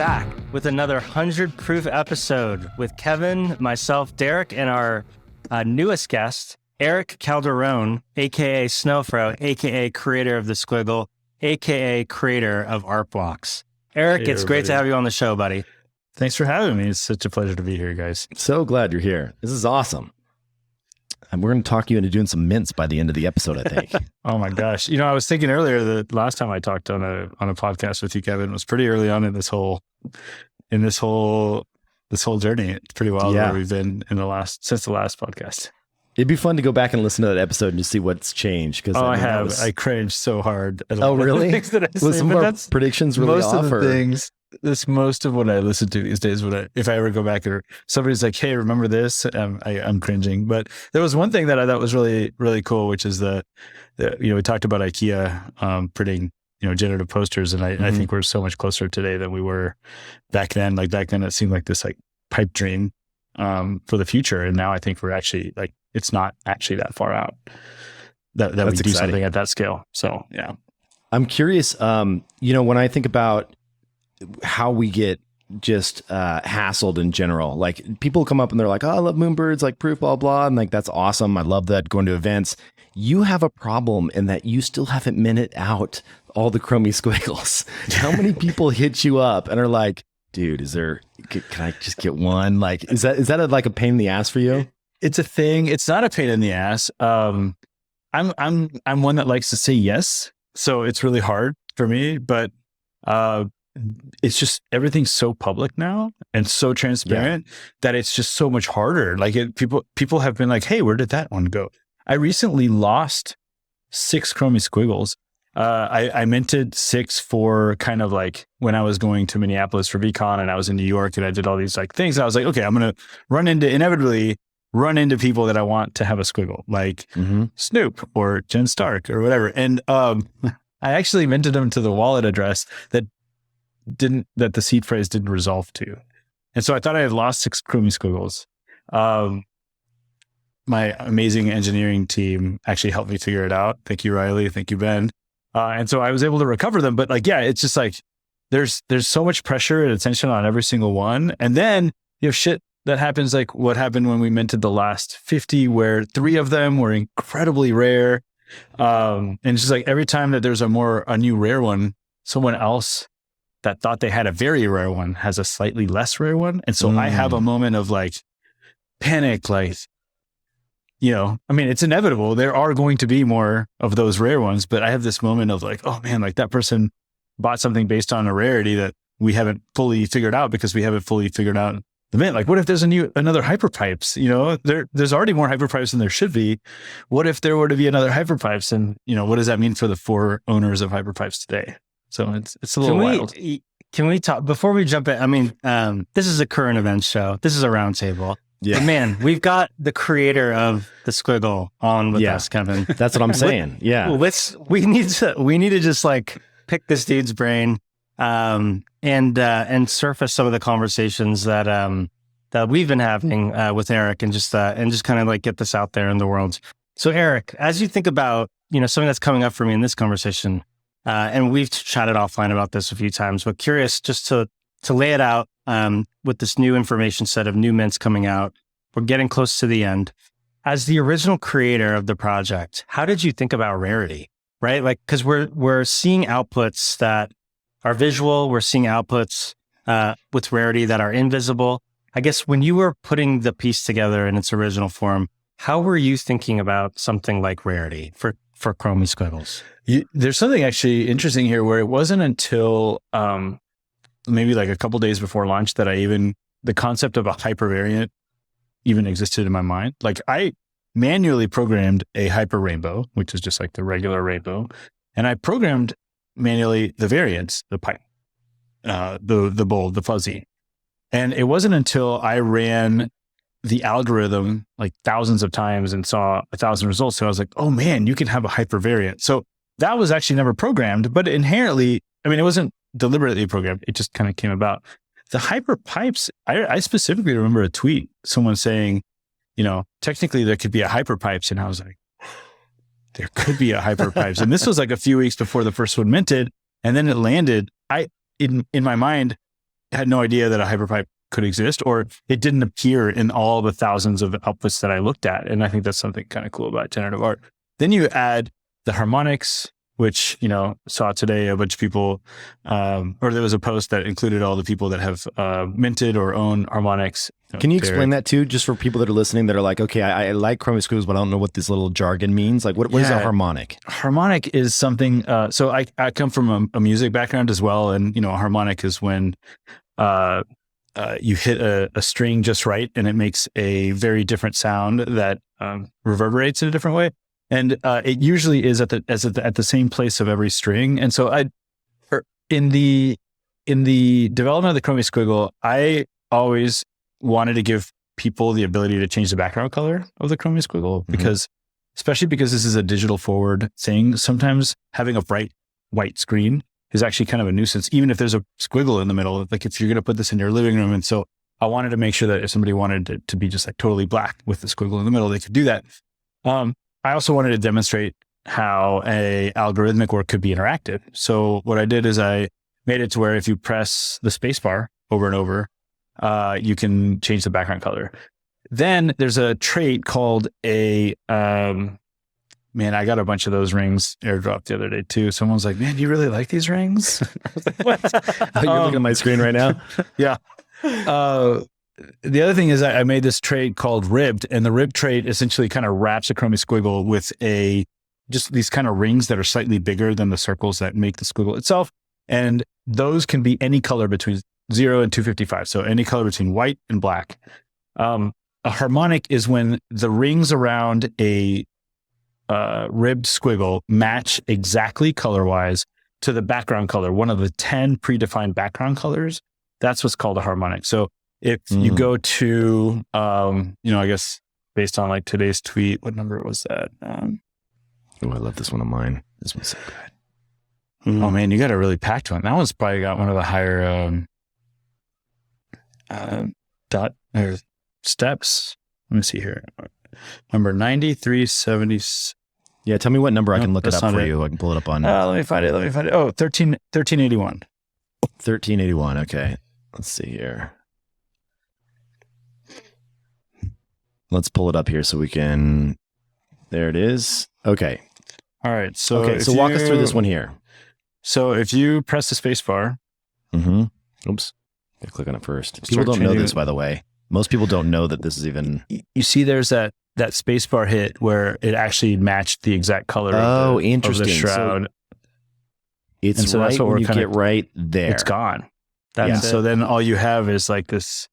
back with another 100 proof episode with Kevin, myself, Derek, and our newest guest, Erick Calderon, aka Snowfro, aka creator of the Squiggle, aka creator of Art Blocks. Erick, it's great to have you on the show, buddy. Thanks for having me. It's such a pleasure to be here, guys. So glad you're here. This is awesome. And we're going to talk you into doing some mints by the end of the episode, I think. Oh my gosh. You know, I was thinking earlier that last time I talked on a podcast with you, Kevin, was pretty early on in this whole journey. It's pretty wild where we've been since the last podcast. It'd be fun to go back and listen to that episode and just see what's changed. I cringed so hard. Oh, really? Things that I was some of our predictions really most off? Of the things. Most of what I listen to these days, if I ever go back or somebody's like, "Hey, remember this?" I'm cringing. But there was one thing that I thought was really, really cool, which is the we talked about IKEA printing generative posters, and I think we're so much closer today than we were back then. Like back then, it seemed like this pipe dream for the future, and now I think we're actually it's not actually that far out that we do something at that scale. So yeah, I'm curious. When I think about how we get just hassled in general, like people come up and they're like, "Oh, I love Moonbirds, like proof, blah blah," and that's awesome. I love that, going to events. You have a problem in that you still haven't minted out all the Chromie Squiggles. How many people hit you up and are like, "Dude, can I just get one?" Like, is that a pain in the ass for you? It's a thing. It's not a pain in the ass. I'm one that likes to say yes, so it's really hard for me. But it's just everything's so public now and so transparent that it's just so much harder. Like people have been like, "Hey, where did that one go?" I recently lost 6 Chromie Squiggles. I minted 6 for kind of like when I was going to Minneapolis for VCon and I was in New York and I did all these things. And I was like, okay, I'm going to inevitably run into people that I want to have a Squiggle, like Snoop or Jen Stark or whatever. And I actually minted them to the wallet address that the seed phrase didn't resolve to. And so I thought I had lost 6 Chromie Squiggles. My amazing engineering team actually helped me figure it out. Thank you, Riley. Thank you, Ben. And so I was able to recover them. But it's just there's so much pressure and attention on every single one. And then you have shit that happens like what happened when we minted the last 50, where 3 of them were incredibly rare. And it's just every time that there's a new rare one, someone else that thought they had a very rare one has a slightly less rare one. And so I have a moment of panic, it's inevitable. There are going to be more of those rare ones, but I have this moment of oh man, that person bought something based on a rarity that we haven't fully figured out because we haven't fully figured out the mint. What if there's another Hyperpipes? There's already more Hyperpipes than there should be. What if there were to be another Hyperpipes? And what does that mean for the 4 owners of Hyperpipes today? So it's a little wild. Can we talk before we jump in? This is a current events show. This is a roundtable. Yeah, but man, we've got the creator of the Squiggle on with us, Kevin. That's what I'm saying. Yeah, we need to just pick this dude's brain, and surface some of the conversations that we've been having with Erick, and just kind of get this out there in the world. So Erick, as you think about something that's coming up for me in this conversation, and we've chatted offline about this a few times, but curious just to lay it out. With this new information set of new mints coming out, we're getting close to the end. As the original creator of the project, how did you think about Rarity? Right? Because we're seeing outputs that are visual, we're seeing outputs with Rarity that are invisible. I guess when you were putting the piece together in its original form, how were you thinking about something like Rarity for Chromie Squiggles? There's something actually interesting here where it wasn't until maybe a couple days before launch that the concept of a hypervariant even existed in my mind. I manually programmed a hyper rainbow, which is just the regular rainbow. And I programmed manually the variants, the pipe, the bold, the fuzzy. And it wasn't until I ran the algorithm thousands of times and saw 1,000 results. So I was like, oh man, you can have a hypervariant. So that was actually never programmed, but inherently, it wasn't deliberately programmed. It just kind of came about. The hyperpipes, I specifically remember a tweet, someone saying, technically there could be a hyperpipes. And I was like, there could be a hyperpipes. And this was a few weeks before the first one minted. And then it landed. In my mind, had no idea that a hyperpipe could exist, or it didn't appear in all the thousands of outputs that I looked at. And I think that's something kind of cool about generative art. Then you add the harmonics, which, saw today a bunch of people, or there was a post that included all the people that have minted or own harmonics. Can you explain that too, just for people that are listening that are like, okay, I like Chromie Squiggles, but I don't know what this little jargon means. Like, what is a harmonic? Harmonic is something, so I come from a music background as well. And, a harmonic is when you hit a string just right and it makes a very different sound that reverberates in a different way. And it usually is at the same place of every string. And so in the development of the Chromie Squiggle, I always wanted to give people the ability to change the background color of the Chromie Squiggle, because especially because this is a digital forward thing, sometimes having a bright white screen is actually kind of a nuisance, even if there's a squiggle in the middle. Like if you're going to put this in your living room. And so I wanted to make sure that if somebody wanted it to be just like totally black with the squiggle in the middle, they could do that. I also wanted to demonstrate how a algorithmic work could be interactive. So what I did is I made it to where if you press the spacebar over and over, you can change the background color. Then there's a trait called I got a bunch of those rings airdropped the other day too. Someone's like, man, do you really like these rings? What? You're looking at my screen right now? Yeah. The other thing is I made this trait called ribbed, and the ribbed trait essentially kind of wraps a Chromie Squiggle with just these kind of rings that are slightly bigger than the circles that make the squiggle itself. And those can be any color between 0 and 255. So any color between white and black. A harmonic is when the rings around a ribbed squiggle match exactly color-wise to the background color, one of the 10 predefined background colors. That's what's called a harmonic. So if you go to, I guess based on like today's tweet, what number was that? I love this one of mine. This one's so good. Oh man, you got a really packed one. That one's probably got one of the higher steps. Let me see here. Number 9370. Yeah, tell me what number I can look it up for you. I can pull it up on. Let me find it. Oh, 1381. 1381. Okay. Let's see here. Let's pull it up here so we can. There it is. Okay. All right. So walk us through this one here. So if you press the space bar. Oops. I click on it first. People don't know this, by the way. Most people don't know that this is even. You see, there's that space bar hit where it actually matched the exact color. Interesting. Of the shroud. So right when you get right there. It's gone. So then all you have is like this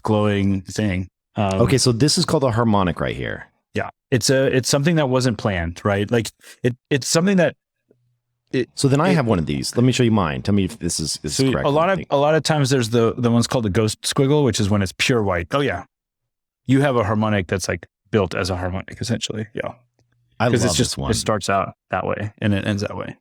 glowing thing. Okay, so this is called a harmonic right here. Yeah, it's something that wasn't planned, right? Like it's something that. So then I have one of these. Let me show you mine. Tell me if this is correct. A lot of times there's the one's called the ghost squiggle, which is when it's pure white. Oh yeah, you have a harmonic that's like built as a harmonic essentially. Yeah, I love this one. It starts out that way and it ends that way.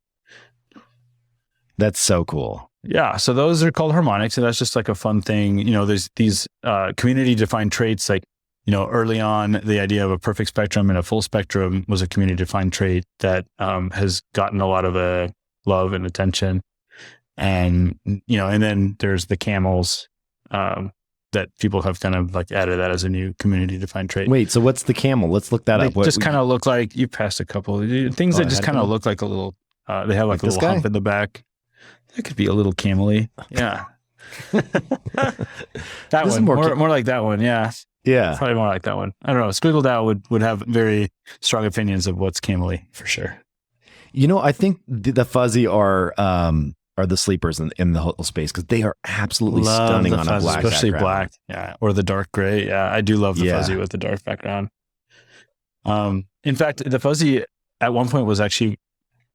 That's so cool. Yeah, so those are called harmonics, and that's just like a fun thing. There's these community-defined traits. Like, early on, the idea of a perfect spectrum and a full spectrum was a community-defined trait that has gotten a lot of love and attention. And and then there's the camels that people have kind of like added that as a new community-defined trait. Wait, so what's the camel? Let's look that up. They just kind of look like you passed a couple things that just kind of look like a little. They have like a little hump in the back. That could be a little camely. Yeah. That one. More like that one. Yeah. Yeah. Probably more like that one. I don't know. Squiggle DAO would have very strong opinions of what's camely for sure. I think the fuzzy are the sleepers in the whole space because they are absolutely stunning on a black especially background. Black. Yeah. Or the dark gray. Yeah. I do love the fuzzy with the dark background. In fact, the fuzzy at one point was actually,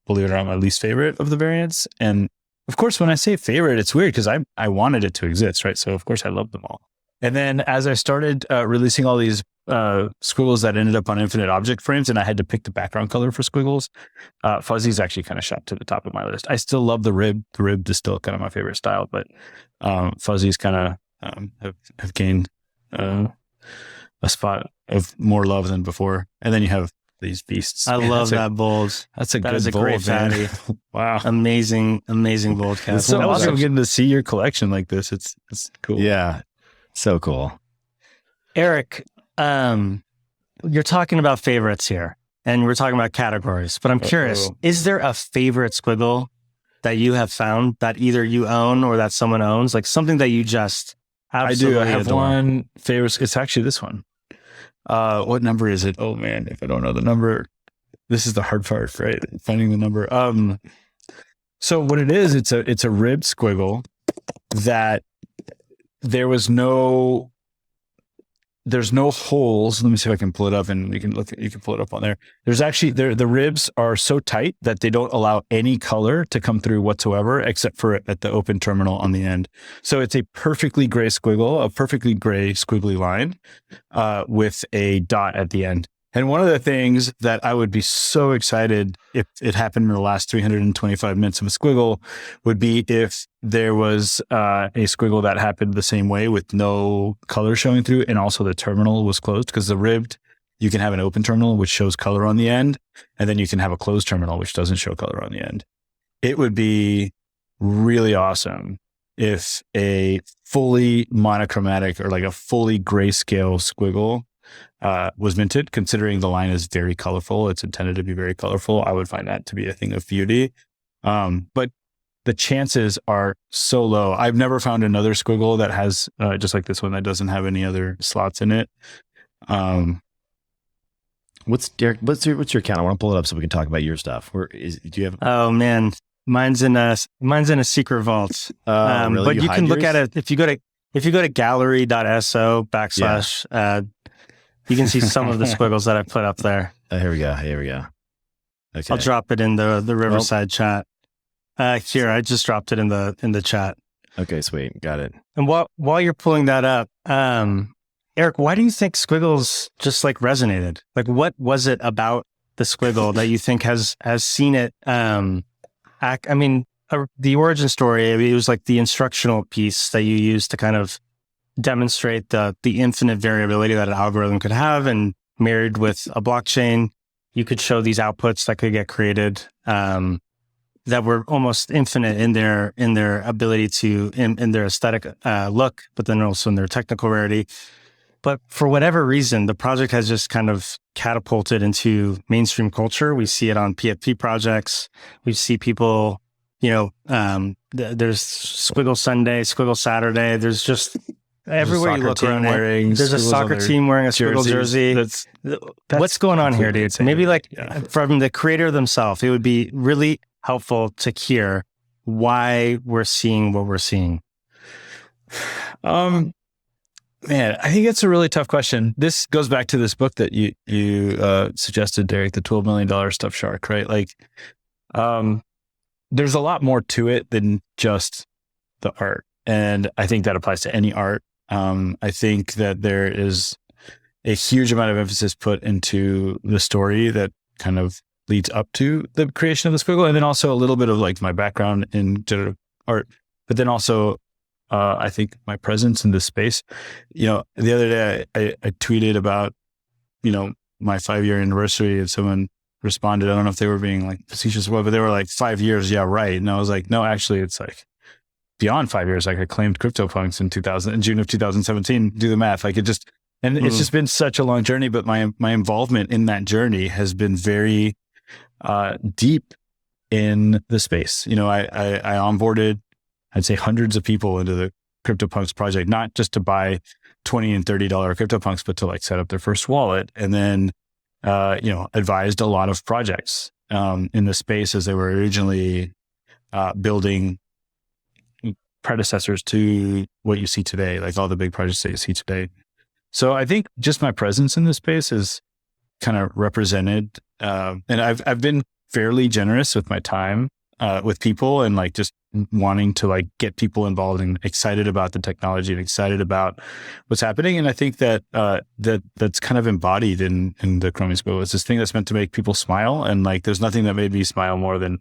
believe it or not, my least favorite of the variants. And of course, when I say favorite, it's weird because I wanted it to exist, right? So of course I loved them all. And then as I started releasing all these squiggles that ended up on infinite object frames, and I had to pick the background color for squiggles, fuzzy's actually kind of shot to the top of my list. I still love the rib. The rib is still kind of my favorite style, but fuzzy's kind of have gained a spot of more love than before. And then you have these beasts. I Man, love that bold. That's a That good is a bold, great man. fatty. Wow. Amazing bold cat. It's so awesome getting to see your collection like this. It's cool. Yeah. So cool. Erick, you're talking about favorites here, and we're talking about categories, but I'm curious, is there a favorite Squiggle that you have found that either you own or that someone owns? Like something that you just absolutely I do. I have adore? one favorite. It's actually this one. What number is it? Oh man, if I don't know the number, this is the hard part, right? Finding the number. So what it is, it's a ribbed Squiggle that there's no holes. Let me see if I can pull it up, and you can pull it up on there. There's actually the ribs are so tight that they don't allow any color to come through whatsoever, except for at the open terminal on the end. So it's a perfectly gray Squiggle, a perfectly gray squiggly line, with a dot at the end. And one of the things that I would be so excited if it happened in the last 325 minutes of a Squiggle would be if there was a Squiggle that happened the same way with no color showing through, and also the terminal was closed, because the ribbed, you can have an open terminal which shows color on the end, and then you can have a closed terminal which doesn't show color on the end. It would be really awesome if a fully monochromatic or like a fully grayscale Squiggle was minted, considering the line is very colorful. It's intended to be very colorful. I would find that to be a thing of beauty. But the chances are so low. I've never found another Squiggle that has, just like this one, that doesn't have any other slots in it. What's your account? I want to pull it up so we can talk about your stuff. Do you have? Oh man, mine's in a secret vault. Really? But you can look at it if you go to gallery.so / you can see some of the Squiggles that I put up there. Here we go. Okay. I'll drop it in the Riverside chat. Here, I just dropped it in the chat. Okay, sweet. Got it. And while you're pulling that up, Erick, why do you think Squiggles just like resonated? Like, what was it about the Squiggle that you think has seen it? The origin story, it was like the instructional piece that you used to kind of demonstrate the infinite variability that an algorithm could have, and married with a blockchain, you could show these outputs that could get created that were almost infinite in their ability to in their aesthetic look, but then also in their technical rarity. But for whatever reason, the project has just kind of catapulted into mainstream culture. We see it on PFP projects. We see people, there's Squiggle Sunday, Squiggle Saturday. There's just everywhere you look around, there's a soccer team wearing a Squiggle jersey. That's what's going on here, dude. Maybe from the creator themselves, it would be really helpful to hear why we're seeing what we're seeing. Man, I think it's a really tough question. This goes back to this book that you suggested, Derek, the $12 million stuffed shark, right? Like, there's a lot more to it than just the art. And I think that applies to any art. I think that there is a huge amount of emphasis put into the story that kind of leads up to the creation of the Squiggle. And then also a little bit of like my background in generative art, but then also I think my presence in this space. The other day I tweeted about, my 5-year anniversary, and someone responded. I don't know if they were being like facetious or what, but they were like, 5 years. Yeah, right. And I was like, no, actually it's like beyond 5 years. Like I claimed CryptoPunks in June of 2017. Do the math. Like it's just been such a long journey, but my involvement in that journey has been very deep in the space. I onboarded, I'd say, hundreds of people into the CryptoPunks project, not just to buy $20 and $30 CryptoPunks, but to like set up their first wallet, and then, advised a lot of projects in the space as they were originally building predecessors to what you see today, like all the big projects that you see today. So I think just my presence in this space is kind of represented, and I've been fairly generous with my time with people, and like just wanting to like get people involved and excited about the technology and excited about what's happening. And I think that that's kind of embodied in the Chromie Squiggle. It's this thing that's meant to make people smile, and like there's nothing that made me smile more than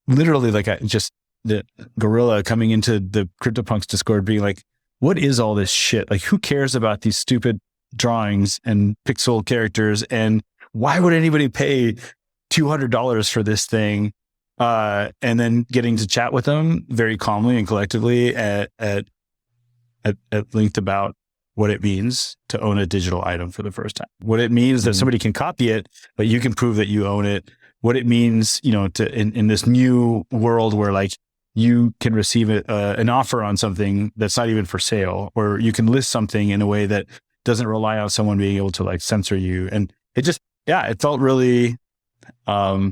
literally like the gorilla coming into the CryptoPunks Discord being like, what is all this shit? Like, who cares about these stupid drawings and pixel characters. And why would anybody pay $200 for this thing? And then getting to chat with them very calmly and collectively at length about what it means to own a digital item for the first time, what it means that somebody can copy it, but you can prove that you own it, what it means, in this new world where like you can receive an offer on something that's not even for sale, or you can list something in a way that doesn't rely on someone being able to like censor you. And it just, it felt really, I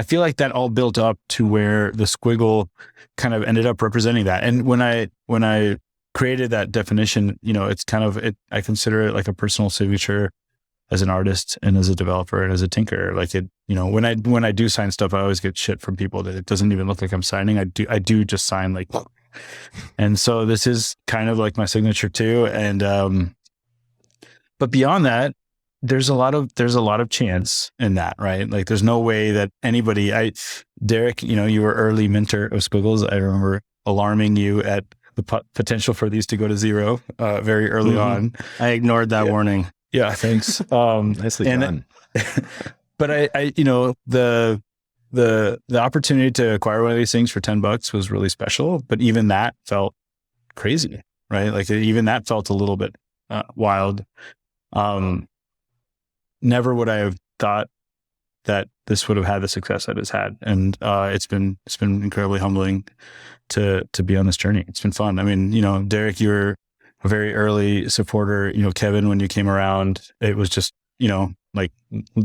feel like that all built up to where the Squiggle kind of ended up representing that. And when I created that definition, it's kind of I consider it like a personal signature as an artist and as a developer and as a tinker. Like it, when I do sign stuff, I always get shit from people that it doesn't even look like I'm signing. I do just sign like, and so this is kind of like my signature too. And but beyond that, there's a lot of chance in that, right? Like there's no way that anybody, Derek, you were early mentor of Squiggles. I remember alarming you at the potential for these to go to zero very early on. I ignored that warning. Yeah, thanks. Nicely done. But the opportunity to acquire one of these things for $10 was really special. But even that felt crazy, right? Like even that felt a little bit wild. Never would I have thought that this would have had the success that it's had, and it's been incredibly humbling to be on this journey. It's been fun. I mean, Derek, you were a very early supporter. Kevin, when you came around, it was just like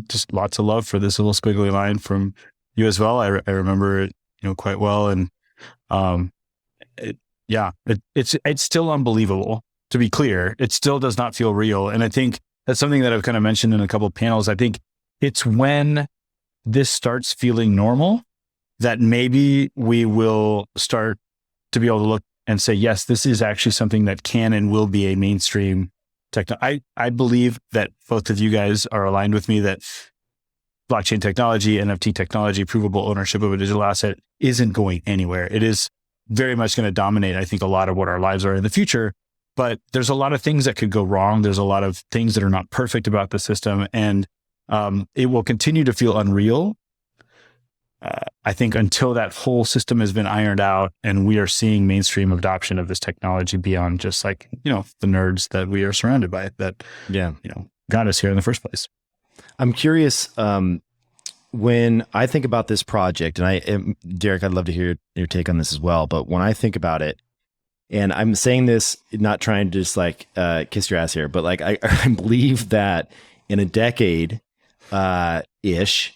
just lots of love for this little squiggly line from you as well. I remember it quite well, and it's still unbelievable. To be clear, it still does not feel real, and I think that's something that I've kind of mentioned in a couple of panels. I think it's when this starts feeling normal that maybe we will start to be able to look and say, yes, this is actually something that can and will be a mainstream technology. I believe that both of you guys are aligned with me that blockchain technology, NFT technology, provable ownership of a digital asset isn't going anywhere. It is very much going to dominate, I think, a lot of what our lives are in the future. But there's a lot of things that could go wrong. There's a lot of things that are not perfect about the system, and it will continue to feel unreal. I think until that whole system has been ironed out and we are seeing mainstream adoption of this technology beyond just like, the nerds that we are surrounded by that, got us here in the first place. I'm curious, when I think about this project, and Derek, I'd love to hear your take on this as well. But when I think about it, and I'm saying this, not trying to just like kiss your ass here, but like I believe that in a decade ish,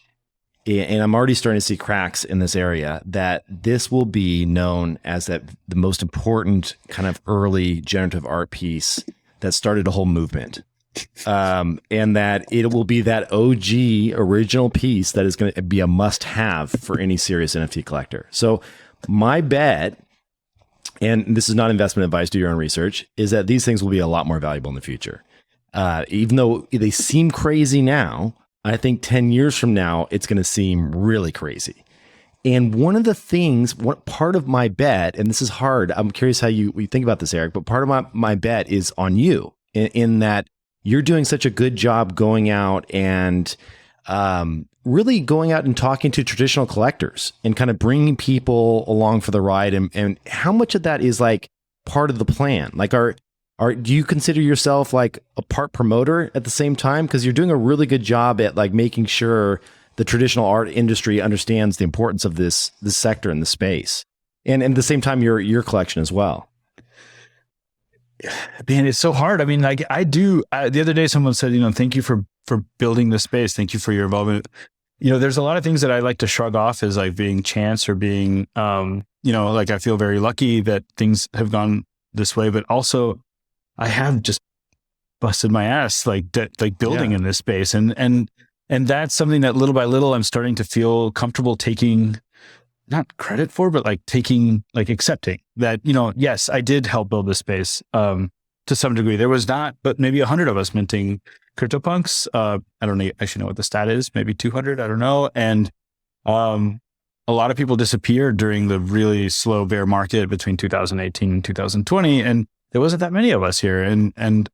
and I'm already starting to see cracks in this area, that this will be known as the most important kind of early generative art piece that started a whole movement. And that it will be that OG original piece that is going to be a must have for any serious NFT collector. So my bet, and this is not investment advice, do your own research, is that these things will be a lot more valuable in the future. Even though they seem crazy now, I think 10 years from now, it's going to seem really crazy. And one of the things, part of my bet, and this is hard, I'm curious how you think about this, Eric, but part of my bet is on you in that you're doing such a good job going out and really going out and talking to traditional collectors and kind of bringing people along for the ride. And how much of that is like part of the plan? Like, do you consider yourself like a part promoter at the same time? Because you're doing a really good job at like making sure the traditional art industry understands the importance of this sector and the space, and at the same time your collection as well. Man, it's so hard. I mean, like the other day someone said, thank you for building this space. Thank you for your involvement. There's a lot of things that I like to shrug off as like being chance or being, like I feel very lucky that things have gone this way, but also I have just busted my ass like building in this space. And that's something that little by little I'm starting to feel comfortable taking, not credit for, but like accepting that, yes, I did help build this space to some degree. There was not, but maybe 100 of us minting CryptoPunks. I don't actually know what the stat is, maybe 200, I don't know. And a lot of people disappeared during the really slow bear market between 2018 and 2020. And there wasn't that many of us here. And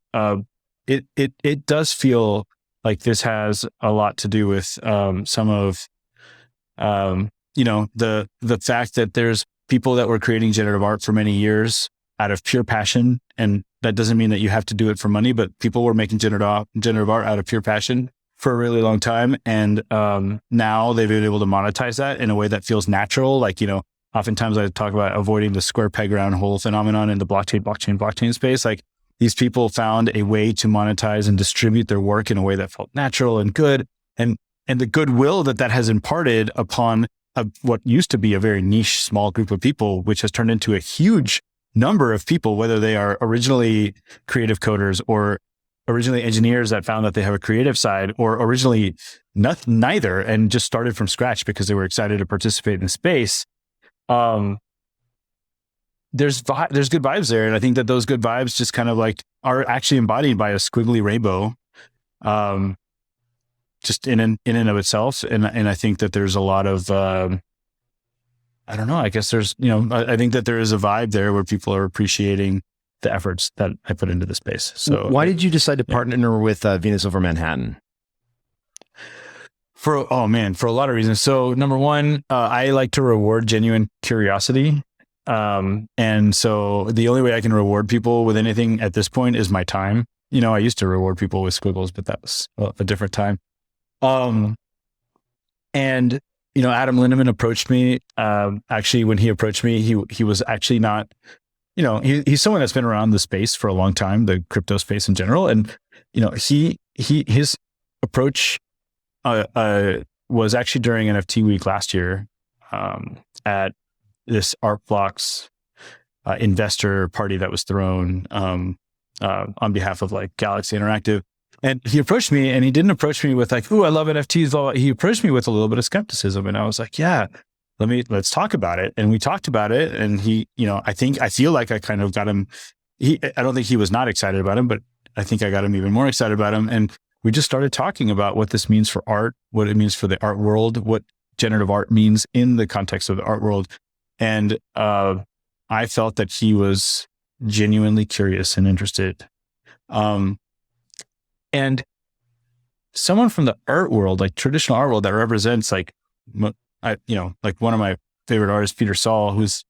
it does feel like this has a lot to do with some of the fact that there's people that were creating generative art for many years out of pure passion, and that doesn't mean that you have to do it for money, but people were making generative art out of pure passion for a really long time, and now they've been able to monetize that in a way that feels natural. Like, oftentimes I talk about avoiding the square peg round hole phenomenon in the blockchain space. Like, these people found a way to monetize and distribute their work in a way that felt natural and good, and the goodwill that has imparted upon what used to be a very niche, small group of people, which has turned into a huge number of people, whether they are originally creative coders or originally engineers that found that they have a creative side, or originally neither and just started from scratch because they were excited to participate in the space. There's good vibes there. And I think that those good vibes just kind of like are actually embodied by a squiggly rainbow, just in and of itself. And I think that there's a lot of, I don't know, I guess there's, I think that there is a vibe there where people are appreciating the efforts that I put into the space. So why did you decide to partner with Venus over Manhattan? For a lot of reasons. So number one, I like to reward genuine curiosity. And so the only way I can reward people with anything at this point is my time. I used to reward people with Squiggles, but that was a different time. And Adam Lindemann approached me. Actually, when he approached me, he was actually not, he's someone that's been around the space for a long time, the crypto space in general. And, his approach, was actually during NFT week last year, at this Art Blocks, investor party that was thrown, on behalf of like Galaxy Interactive. And he approached me, and he didn't approach me with like, "Ooh, I love NFTs." Blah, blah. He approached me with a little bit of skepticism, and I was like, "Yeah, let's talk about it." And we talked about it, and he, I feel like I kind of got him. I don't think he was not excited about him, but I think I got him even more excited about him. And we just started talking about what this means for art, what it means for the art world, what generative art means in the context of the art world. And I felt that he was genuinely curious and interested. And someone from the art world, like traditional art world, that represents like one of my favorite artists, Peter Saul, who's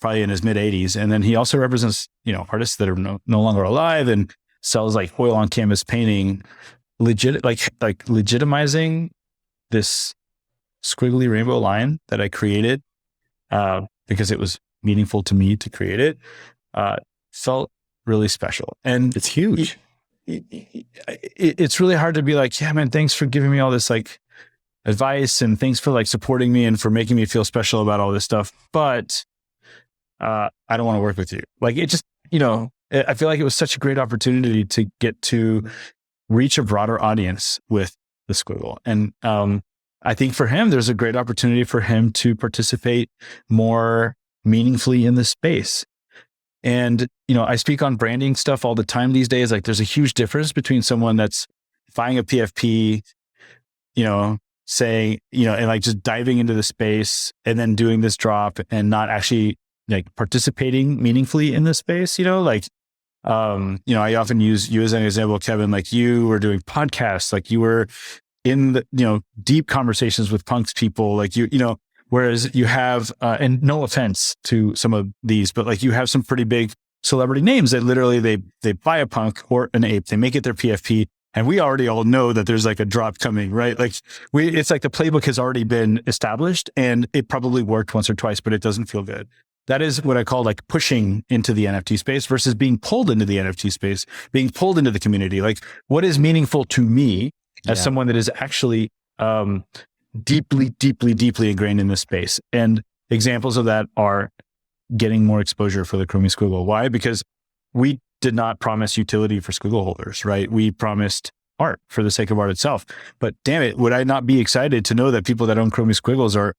probably in his mid 80s. And then he also represents, artists that are no longer alive, and sells like oil on canvas painting, legitimizing this squiggly rainbow line that I created, because it was meaningful to me to create it, felt really special. And it's huge. It's really hard to be like, yeah, man, thanks for giving me all this like advice, and thanks for like supporting me and for making me feel special about all this stuff. But I don't want to work with you. Like, it just, I feel like it was such a great opportunity to get to reach a broader audience with the Squiggle. And I think for him, there's a great opportunity for him to participate more meaningfully in this space. And, I speak on branding stuff all the time these days. Like, there's a huge difference between someone that's buying a PFP, saying, and like just diving into the space and then doing this drop and not actually like participating meaningfully in the space, I often use you as an example, Kevin. Like, you were doing podcasts, like you were in the, deep conversations with punks people, like whereas you have, and no offense to some of these, but like you have some pretty big celebrity names that literally they buy a punk or an ape, they make it their PFP, and we already all know that there's like a drop coming, right? Like it's like the playbook has already been established, and it probably worked once or twice, but it doesn't feel good. That is what I call like pushing into the NFT space versus being pulled into the NFT space, being pulled into the community. Like, what is meaningful to me as someone that is actually deeply, deeply, deeply ingrained in this space? And examples of that are getting more exposure for the Chromie Squiggle. Why? Because we did not promise utility for Squiggle holders, right? We promised art for the sake of art itself. But damn it, would I not be excited to know that people that own Chromie Squiggles are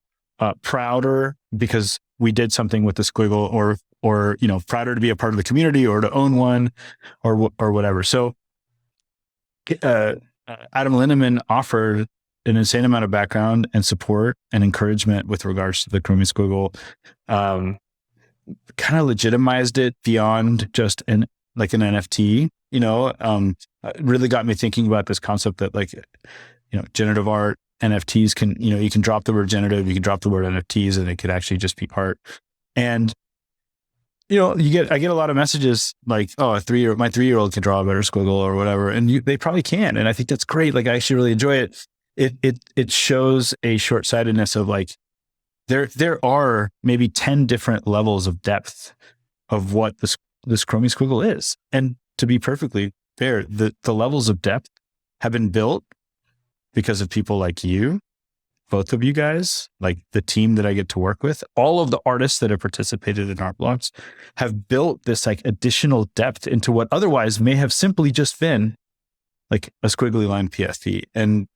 prouder because we did something with the Squiggle, or prouder to be a part of the community, or to own one, or whatever. So Adam Lindemann offered an insane amount of background and support and encouragement with regards to the Chromie Squiggle, kind of legitimized it beyond just an NFT. really got me thinking about this concept that like, generative art, NFTs can, you can drop the word generative, you can drop the word NFTs, and it could actually just be art. And I get a lot of messages like, oh, my 3-year-old can draw a better squiggle or whatever, and they probably can, and I think that's great. Like I actually really enjoy it. It shows a short-sightedness of like there are maybe 10 different levels of depth of what this Chromie squiggle is, and to be perfectly fair, the levels of depth have been built because of people like you, both of you guys, like the team that I get to work with, all of the artists that have participated in Art Blocks have built this like additional depth into what otherwise may have simply just been like a squiggly line PFP. And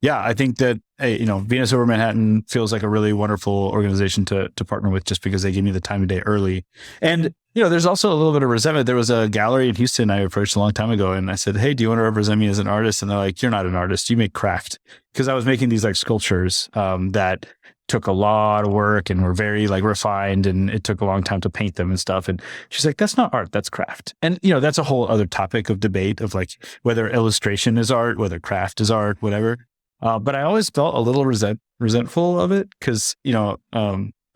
I think that Venus Over Manhattan feels like a really wonderful organization to partner with, just because they give me the time of day early. And there's also a little bit of resentment. There was a gallery in Houston I approached a long time ago, and I said, hey, do you want to represent me as an artist? And they're like, you're not an artist, you make craft. Because I was making these like sculptures that took a lot of work and were very like refined, and it took a long time to paint them and stuff. And she's like, that's not art, that's craft. And that's a whole other topic of debate of like whether illustration is art, whether craft is art, whatever. But I always felt a little resentful of it, because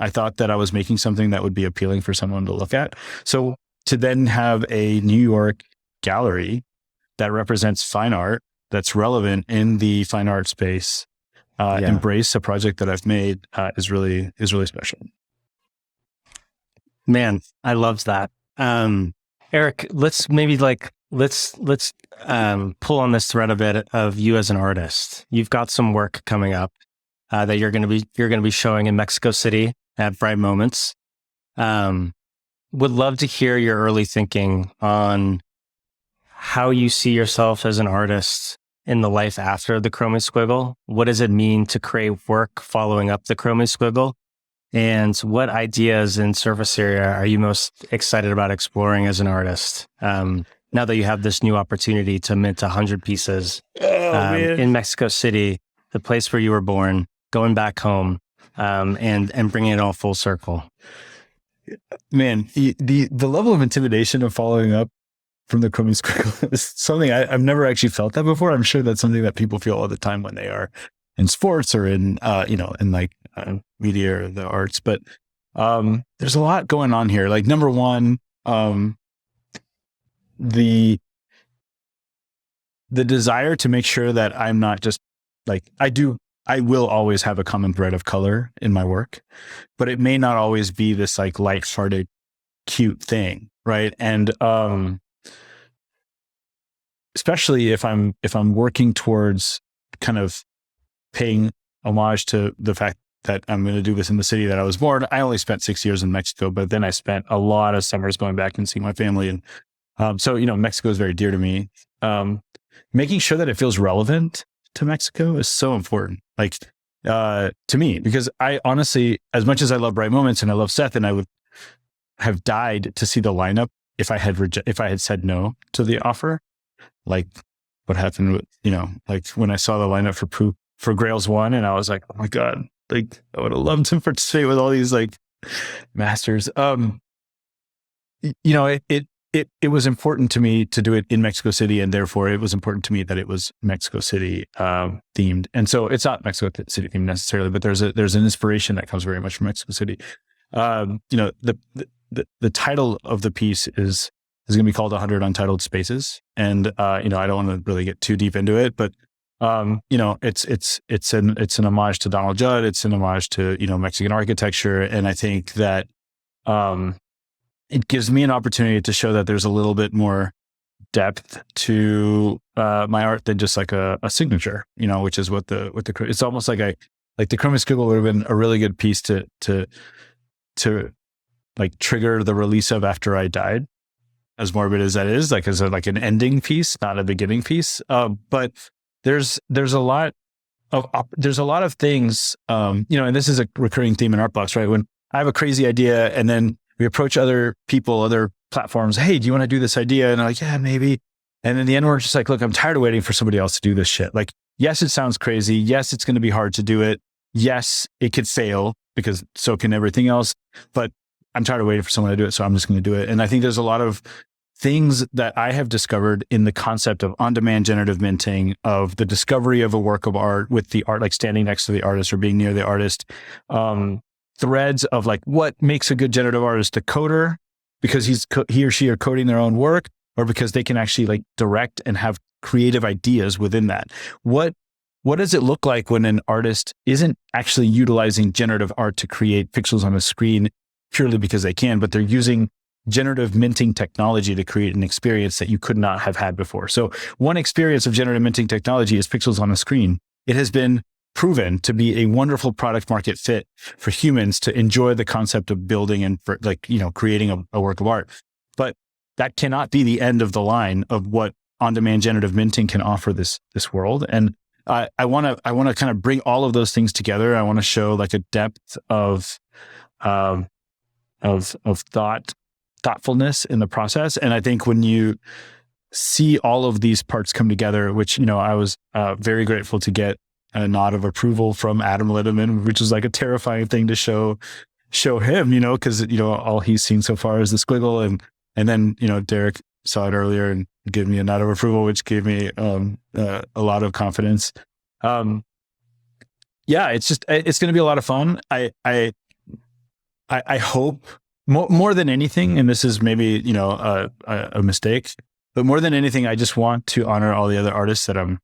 I thought that I was making something that would be appealing for someone to look at. So to then have a New York gallery that represents fine art, that's relevant in the fine art space, embrace a project that I've made is really special. Man, I loved that. Erick, let's pull on this thread a bit of you as an artist. You've got some work coming up that you're going to be showing in Mexico City at Bright Moments. Would love to hear your early thinking on how you see yourself as an artist in the life after the Chromie squiggle. What does it mean to create work following up the Chromie squiggle? And what ideas in surface area are you most excited about exploring as an artist? Now that you have this new opportunity to mint 100 pieces in Mexico City, the place where you were born, going back home, and bringing it all full circle. Man, the level of intimidation of following up from the Chromie squiggle is something I've never actually felt that before. I'm sure that's something that people feel all the time when they are in sports or in media or the arts. But there's a lot going on here. Like, number one, the desire to make sure that I'm not just like, I will always have a common thread of color in my work, but it may not always be this like lighthearted, cute thing. Right. And, especially if I'm working towards kind of paying homage to the fact that I'm going to do this in the city that I was born. I only spent 6 years in Mexico, but then I spent a lot of summers going back and seeing my family. And so, Mexico is very dear to me. Making sure that it feels relevant to Mexico is so important, like to me, because I honestly, as much as I love Bright Moments and I love Seth, and I would have died to see the lineup if I had said no to the offer, like what happened with, like when I saw the lineup for Grails 1, and I was like, oh my God, like I would have loved to participate with all these like masters. It was important to me to do it in Mexico City, and therefore it was important to me that it was Mexico City themed. And so it's not Mexico City themed necessarily, but there's an inspiration that comes very much from Mexico City. The title of the piece is going to be called 100 Untitled Spaces, and I don't want to really get too deep into it, but it's an homage to Donald Judd. It's an homage to Mexican architecture, and I think that it gives me an opportunity to show that there's a little bit more depth to my art than just like a signature, which is what it's almost like the Chromie squiggle would have been a really good piece to like trigger the release of after I died, as morbid as that is, like as an ending piece, not a beginning piece. But there's a lot of things, and this is a recurring theme in Art Blocks, right? When I have a crazy idea and then we approach other people, other platforms. Hey, do you want to do this idea? And I'm like, yeah, maybe. And in the end, we're just like, look, I'm tired of waiting for somebody else to do this shit. Like, yes, it sounds crazy. Yes, it's going to be hard to do it. Yes, it could fail, because so can everything else. But I'm tired of waiting for someone to do it, so I'm just going to do it. And I think there's a lot of things that I have discovered in the concept of on-demand generative minting, of the discovery of a work of art with the art, like standing next to the artist or being near the artist, threads of like what makes a good generative artist a coder because he or she are coding their own work, or because they can actually like direct and have creative ideas within that. What does it look like when an artist isn't actually utilizing generative art to create pixels on a screen purely because they can, but they're using generative minting technology to create an experience that you could not have had before? So one experience of generative minting technology is pixels on a screen. It has been proven to be a wonderful product market fit for humans to enjoy the concept of building and for like, creating a work of art. But that cannot be the end of the line of what on-demand generative minting can offer this world. And I want to kind of bring all of those things together. I want to show like a depth of thoughtfulness in the process. And I think when you see all of these parts come together, which, I was very grateful to get a nod of approval from Adam Litterman, which is like a terrifying thing to show him, because, all he's seen so far is the Squiggle. And then, Derek saw it earlier and gave me a nod of approval, which gave me a lot of confidence. It's going to be a lot of fun. I hope more than anything, and this is maybe, a mistake, but more than anything, I just want to honor all the other artists that I'm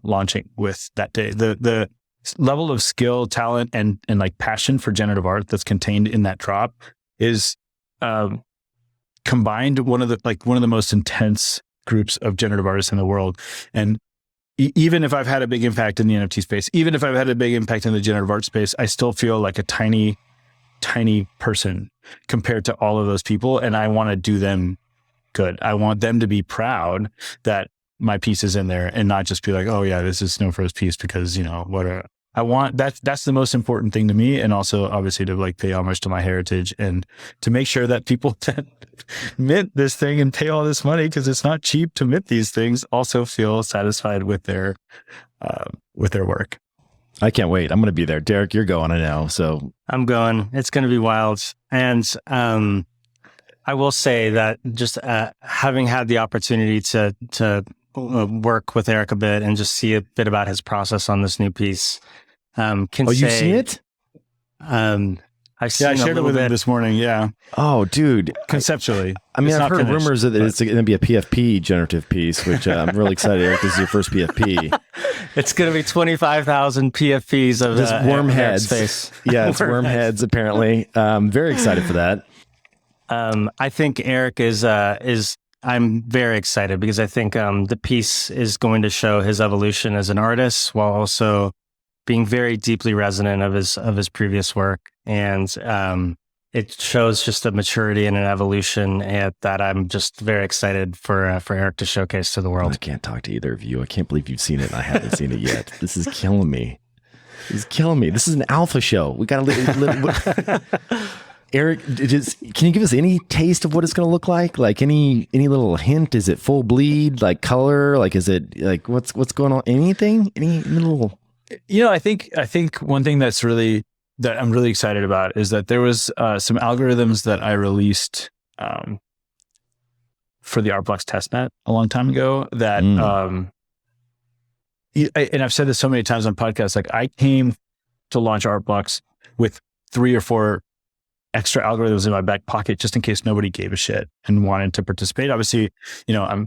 launching with that day. The level of skill, talent, and like passion for generative art that's contained in that drop is combined one of the most intense groups of generative artists in the world. And even if I've had a big impact in the NFT space, even if I've had a big impact in the generative art space, I still feel like a tiny person compared to all of those people. And I want to do them good. I want them to be proud that my piece is in there and not just be like, oh yeah, this is Snowfro's piece because, that's the most important thing to me. And also obviously to like pay homage to my heritage and to make sure that people that mint this thing and pay all this money, because it's not cheap to mint these things, also feel satisfied with their work. I can't wait. I'm going to be there. Derek, you're going, I know. So I'm going. It's going to be wild. And I will say that just having had the opportunity to work with Erick a bit and just see a bit about his process on this new piece. You've seen it? I've seen I shared it with him this morning. Yeah. Oh, dude. Conceptually. I've heard rumors that it's going to be a PFP generative piece, which I'm really excited. Erick, this is your first PFP. It's going to be 25,000 PFPs of this worm heads. Space. Yeah, it's worm heads apparently. Very excited for that. I think Erick is I'm very excited because I think the piece is going to show his evolution as an artist while also being very deeply resonant of his previous work. And it shows just a maturity and an evolution that I'm just very excited for Erick to showcase to the world. I can't talk to either of you. I can't believe you've seen it and I haven't seen it yet. This is killing me. This is an alpha show. We got to Erick, can you give us any taste of what it's going to look like? Like any little hint? Is it full bleed? Like color? Like is it like what's going on? Anything? Any little? I think one thing that I'm really excited about is that there was some algorithms that I released for the Artblocks testnet a long time ago. That and I've said this so many times on podcasts. Like I came to launch Artblocks with 3 or 4 extra algorithms in my back pocket just in case nobody gave a shit and wanted to participate. Obviously, I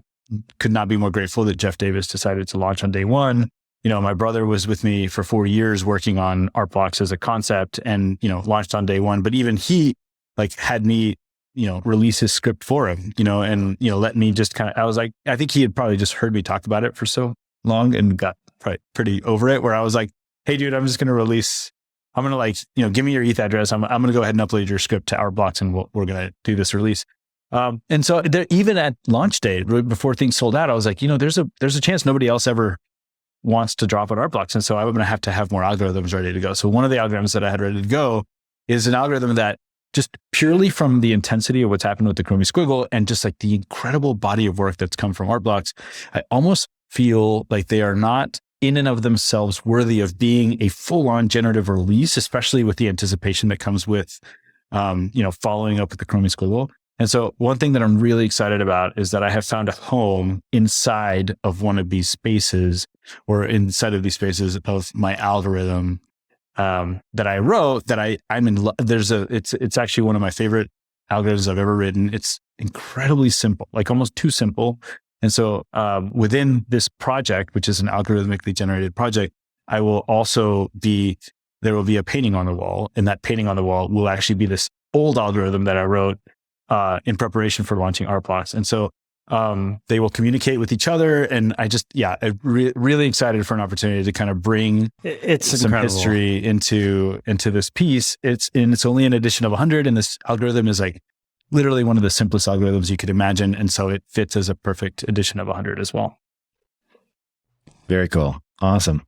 could not be more grateful that Jeff Davis decided to launch on day one. My brother was with me for 4 years working on Artblocks as a concept and, launched on day one. But even he had me, release his script for him, and, let me just I was like, I think he had probably just heard me talk about it for so long and got pretty over it, where I was like, hey dude, I'm just going to release, I'm going to give me your ETH address. I'm going to go ahead and upload your script to Artblocks and we're going to do this release. And so even at launch day, before things sold out, I was like, there's a chance nobody else ever wants to drop on Artblocks. And so I'm going to have more algorithms ready to go. So one of the algorithms that I had ready to go is an algorithm that just purely from the intensity of what's happened with the Chromie Squiggle and just like the incredible body of work that's come from Artblocks, I almost feel like they are not in and of themselves worthy of being a full-on generative release, especially with the anticipation that comes with, following up with the Chromie Squiggle. And so one thing that I'm really excited about is that I have found a home inside of one of these spaces, or inside of these spaces of my algorithm that I wrote, that I'm in love. It's actually one of my favorite algorithms I've ever written. It's incredibly simple, like almost too simple. And so within this project, which is an algorithmically generated project, there will be a painting on the wall, and that painting on the wall will actually be this old algorithm that I wrote in preparation for launching Artblocks. And so they will communicate with each other. And I'm really excited for an opportunity to kind of bring some history into this piece. It's only an edition of 100, and this algorithm is like literally one of the simplest algorithms you could imagine. And so it fits as a perfect edition of 100 as well. Very cool. Awesome.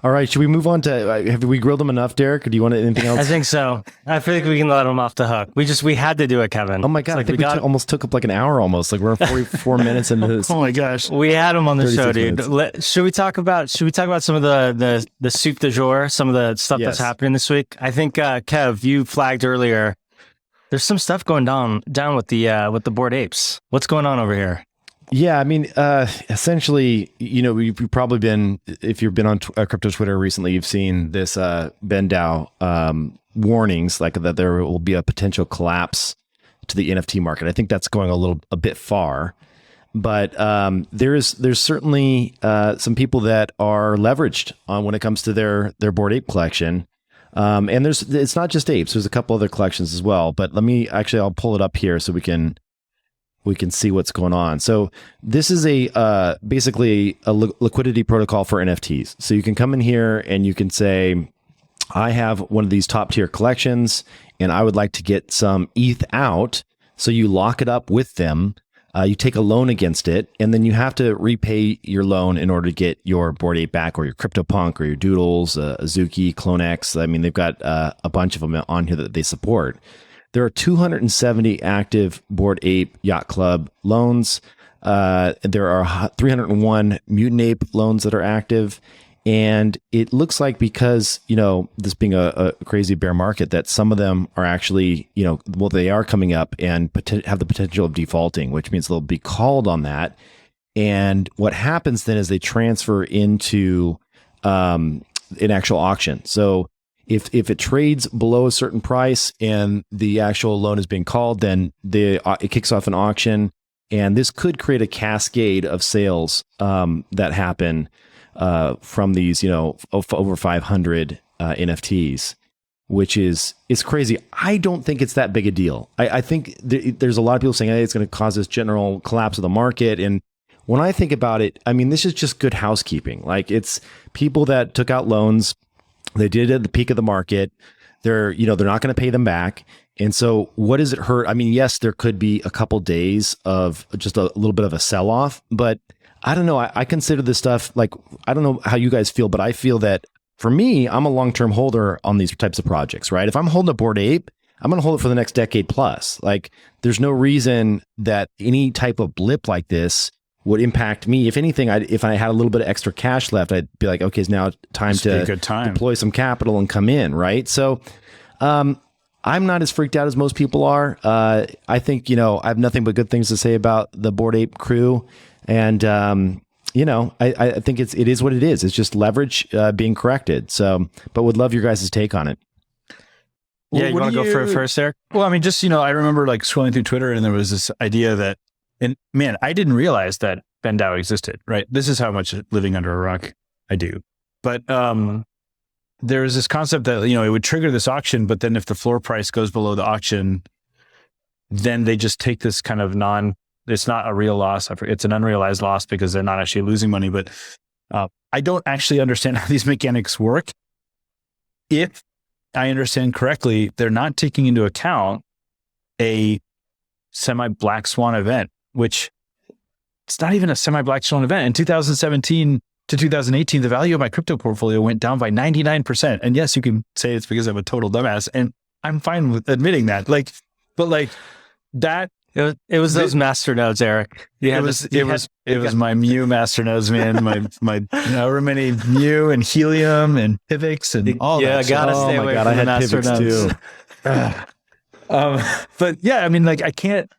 All right. Should we move on to, have we grilled them enough, Derek? Or do you want anything else? I think so. I feel like we can let them off the hook. We had to do it, Kevin. Oh my God. I think we almost took up like an hour almost. Like we're 44 minutes into this. Oh my gosh. We had them on the show, dude. Should we talk about some of the soup du jour, some of the stuff that's happening this week? I think, Kev, you flagged earlier, there's some stuff going down with the Bored Apes. What's going on over here? Yeah, I mean, essentially, you've probably been, if you've been on crypto Twitter recently, you've seen this Ben Dow warnings, like that there will be a potential collapse to the NFT market. I think that's going a bit far, but there's certainly some people that are leveraged on when it comes to their Bored Ape collection. And it's not just apes. There's a couple other collections as well. But I'll pull it up here so we can see what's going on. So this is basically a liquidity protocol for NFTs. So you can come in here and you can say, I have one of these top tier collections and I would like to get some ETH out. So you lock it up with them. You take a loan against it, and then you have to repay your loan in order to get your Bored Ape back, or your CryptoPunk, or your Doodles, Azuki, CloneX. I mean, they've got a bunch of them on here that they support. There are 270 active Bored Ape Yacht Club loans. There are 301 Mutant Ape loans that are active. And it looks like, because, this being a crazy bear market, that some of them are actually, they are coming up and have the potential of defaulting, which means they'll be called on that. And what happens then is they transfer into an actual auction. So if it trades below a certain price and the actual loan is being called, then it kicks off an auction. And this could create a cascade of sales that happen from these, over 500 NFTs, which is crazy. I don't think it's that big a deal. I think there's a lot of people saying, hey, it's going to cause this general collapse of the market. And when I think about it, I mean, this is just good housekeeping. Like, it's people that took out loans. They did it at the peak of the market. They're not going to pay them back. And so what does it hurt? I mean, yes, there could be a couple days of just a little bit of a sell-off, but I don't know. I consider this stuff, like, I don't know how you guys feel, but I feel that for me, I'm a long-term holder on these types of projects, right? If I'm holding a Bored Ape, I'm going to hold it for the next decade plus. Like, there's no reason that any type of blip like this would impact me. If anything, if I had a little bit of extra cash left, I'd be like, okay, it's now time to deploy some capital and come in, right? So I'm not as freaked out as most people are. I think, I have nothing but good things to say about the Bored Ape crew. And, I think it is what it is. It's just leverage being corrected. So, but would love your guys' take on it. Yeah, you want to go for it first, Eric? Well, I mean, just, I remember like scrolling through Twitter, and there was this idea that, and man, I didn't realize that Ben Dow existed, right? This is how much living under a rock I do. But there was this concept that, it would trigger this auction, but then if the floor price goes below the auction, then they just take this kind of it's not a real loss. It's an unrealized loss because they're not actually losing money. But I don't actually understand how these mechanics work. If I understand correctly, they're not taking into account a semi-black swan event, which it's not even a semi-black swan event. In 2017 to 2018, the value of my crypto portfolio went down by 99%. And yes, you can say it's because I'm a total dumbass, and I'm fine with admitting that. It was those master nodes, Eric. It was my Mu master nodes, man. my however many Mu and helium and Pivx and all that. Yeah, I gotta stay away from the master nodes. Too. But yeah, I mean, like I can't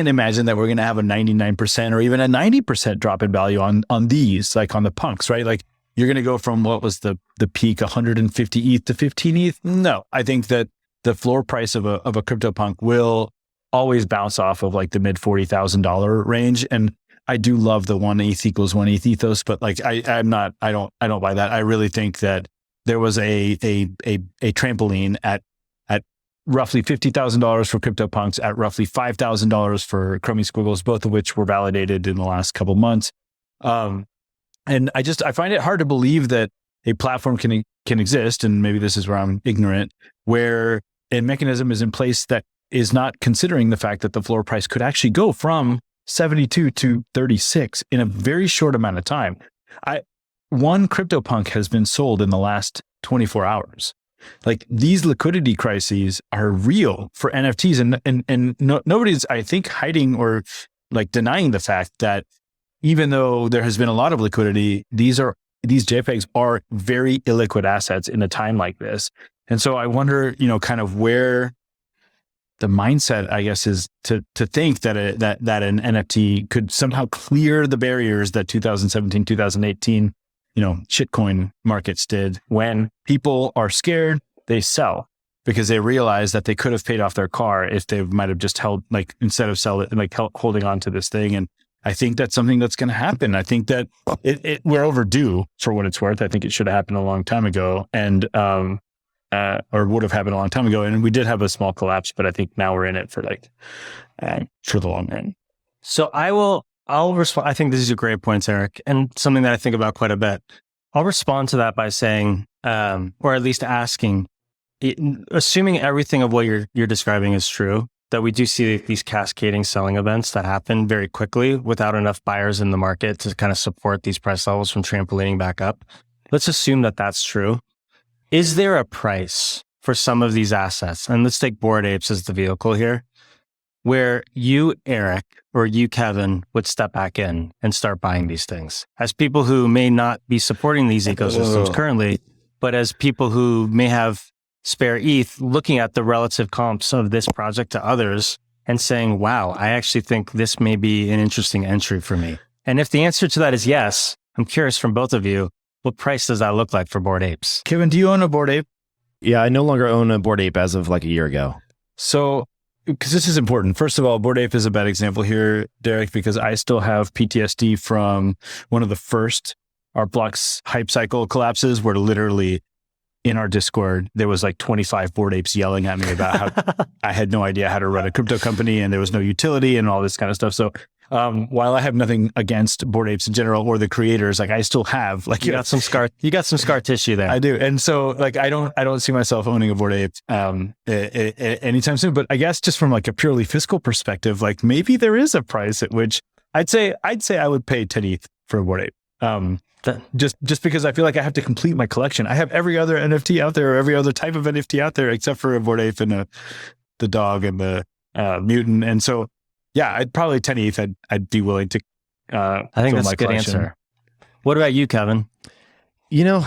imagine that we're going to have a 99% or even a 90% drop in value on these, like on the punks, right? Like you're going to go from what was the peak 150 ETH to 15 ETH. No, I think that the floor price of a CryptoPunk will always bounce off of like the mid $40,000 range. And I do love the 1 ETH equals 1 ETH ethos, but like I don't buy that. I really think that there was a trampoline at roughly $50,000 for CryptoPunks, at roughly $5,000 for Chromie Squiggles, both of which were validated in the last couple months. And I find it hard to believe that a platform can exist, and maybe this is where I'm ignorant, where a mechanism is in place that is not considering the fact that the floor price could actually go from 72 to 36 in a very short amount of time. One CryptoPunk has been sold in the last 24 hours. Like these liquidity crises are real for NFTs, and nobody's, I think, hiding or like denying the fact that even though there has been a lot of liquidity, these JPEGs are very illiquid assets in a time like this. And so I wonder, kind of where the mindset, I guess, is to think that an NFT could somehow clear the barriers that 2017, 2018, shitcoin markets did. When people are scared, they sell because they realize that they could have paid off their car if they might have just held, like, instead of holding on to this thing. And I think that's something that's going to happen. I think that we're overdue for what it's worth. I think it should have happened a long time ago, and or would have happened a long time ago. And we did have a small collapse, but I think now we're in it for for the long run. So I'll respond. I think these are great points, Eric, and something that I think about quite a bit. I'll respond to that by saying, or at least asking, assuming everything of what you're describing is true, that we do see these cascading selling events that happen very quickly without enough buyers in the market to kind of support these price levels from trampolining back up. Let's assume that that's true. Is there a price for some of these assets? And let's take Bored Apes as the vehicle here, where you, Eric, or you, Kevin, would step back in and start buying these things as people who may not be supporting these ecosystems currently, but as people who may have spare ETH, looking at the relative comps of this project to others and saying, wow, I actually think this may be an interesting entry for me. And if the answer to that is yes, I'm curious from both of you, what price does that look like for Bored Apes? Kevin, do you own a Bored Ape? Yeah, I no longer own a Bored Ape as of like a year ago. So, because this is important. First of all, Bored Ape is a bad example here, Derek, because I still have PTSD from one of the first Art Blocks hype cycle collapses where literally in our Discord, there was like 25 Bored Apes yelling at me about how I had no idea how to run a crypto company and there was no utility and all this kind of stuff. So while I have nothing against Bored Apes in general or the creators, like I still have like you got some scar tissue there. I do. And so like I don't see myself owning a Bored Ape anytime soon. But I guess just from like a purely fiscal perspective, like maybe there is a price at which I'd say I would pay 10 ETH for a Bored Ape. Just because I feel like I have to complete my collection. I have every other NFT out there, or every other type of NFT out there, except for a Bored Ape and the dog and the mutant. And so, yeah, I'd probably 10 ETH. I'd be willing to. I think that's a good answer. What about you, Kevin? I'm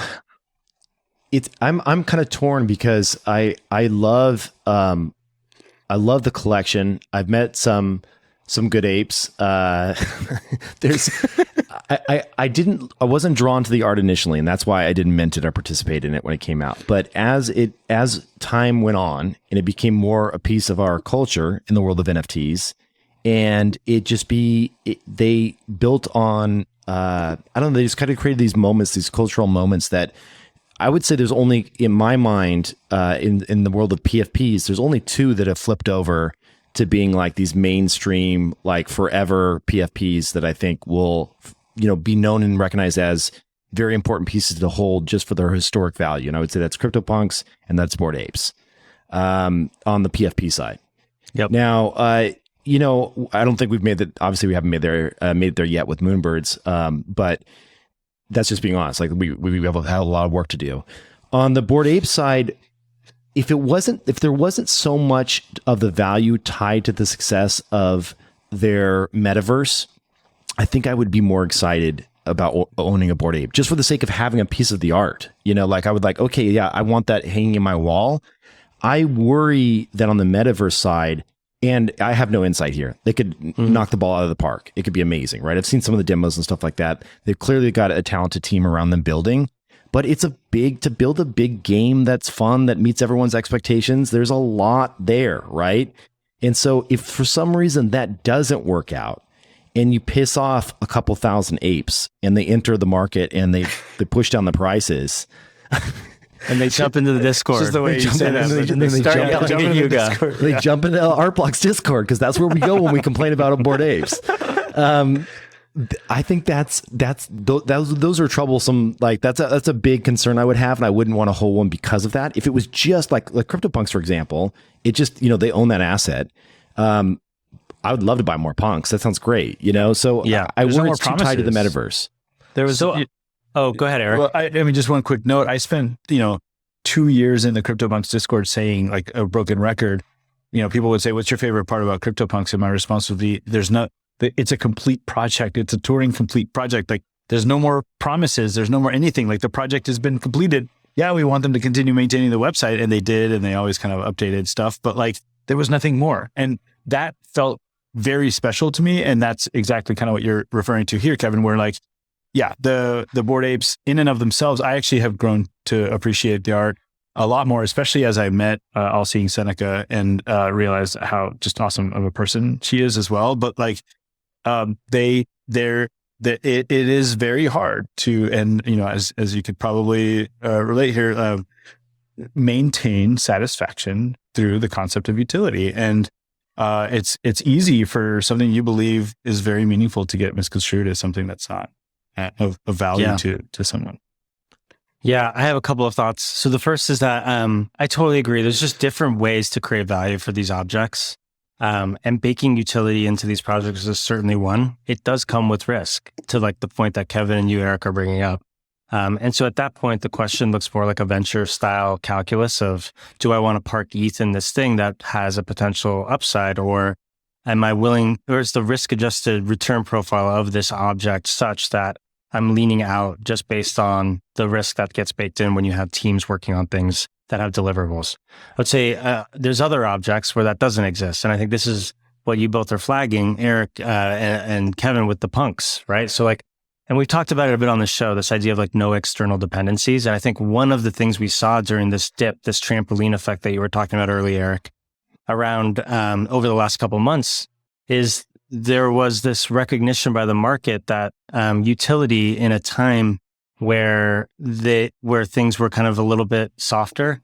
kind of torn because I love the collection. I've met some good apes. I wasn't drawn to the art initially, and that's why I didn't mint it or participate in it when it came out. But as time went on and it became more a piece of our culture in the world of NFTs, and they built on, I don't know, they just kind of created these moments, these cultural moments that I would say there's only, in my mind, in the world of PFPs, there's only two that have flipped over to being like these mainstream, like forever PFPs that I think will, be known and recognized as very important pieces to hold just for their historic value. And I would say that's CryptoPunks and that's Bored Apes on the PFP side. Yep. Now, I don't think we've made that. Obviously, we haven't made it there yet with Moonbirds, but that's just being honest. Like we have had a lot of work to do. On the Bored Ape side, if there wasn't so much of the value tied to the success of their metaverse, I think I would be more excited about owning a Bored Ape just for the sake of having a piece of the art. Like I would like, okay, yeah, I want that hanging in my wall. I worry that on the metaverse side, and I have no insight here, they could knock the ball out of the park. It could be amazing, right? I've seen some of the demos and stuff like that. They've clearly got a talented team around them building, but it's to build a big game that's fun, that meets everyone's expectations. There's a lot there, right? And so if for some reason that doesn't work out, and you piss off a couple thousand apes and they enter the market and they push down the prices. And they jump into the Discord. Just the way you say that. They start yelling at Yuga. They jump into Artblock's Discord because that's where we go when we complain about bored apes. I think those are troublesome. Like that's a big concern I would have, and I wouldn't want to hold one because of that. If it was just like CryptoPunks, for example, it just, they own that asset. I would love to buy more punks. That sounds great, So yeah, I worry it's too tied to the metaverse. There was go ahead, Eric. Well, I mean, just one quick note. I spent 2 years in the CryptoPunks Discord saying like a broken record. People would say, "What's your favorite part about CryptoPunks?" And my response would be, it's a complete project. It's a Turing complete project. Like there's no more promises. There's no more anything. Like the project has been completed. Yeah, we want them to continue maintaining the website, and they did, and they always kind of updated stuff. But like there was nothing more, and that felt very special to me. And that's exactly kind of what you're referring to here, Kevin, where like, yeah, the Bored Apes in and of themselves, I actually have grown to appreciate the art a lot more, especially as I met All Seeing Seneca and realized how just awesome of a person she is as well. But like, it is very hard to, and as you could probably relate here, maintain satisfaction through the concept of utility. And it's easy for something you believe is very meaningful to get misconstrued as something that's not of value to someone. Yeah, I have a couple of thoughts. So the first is that I totally agree. There's just different ways to create value for these objects. And baking utility into these projects is certainly one. It does come with risk, to like the point that Kevin and you, Eric, are bringing up. And so at that point, the question looks more like a venture style calculus of, do I want to park ETH in this thing that has a potential upside, or am I willing, or is the risk adjusted return profile of this object such that I'm leaning out just based on the risk that gets baked in when you have teams working on things that have deliverables? I would say there's other objects where that doesn't exist. And I think this is what you both are flagging, Eric and Kevin, with the punks, right? So like, and we've talked about it a bit on the show, this idea of like no external dependencies. And I think one of the things we saw during this dip, this trampoline effect that you were talking about earlier, Eric, around over the last couple of months, is there was this recognition by the market that utility in a time where things were kind of a little bit softer,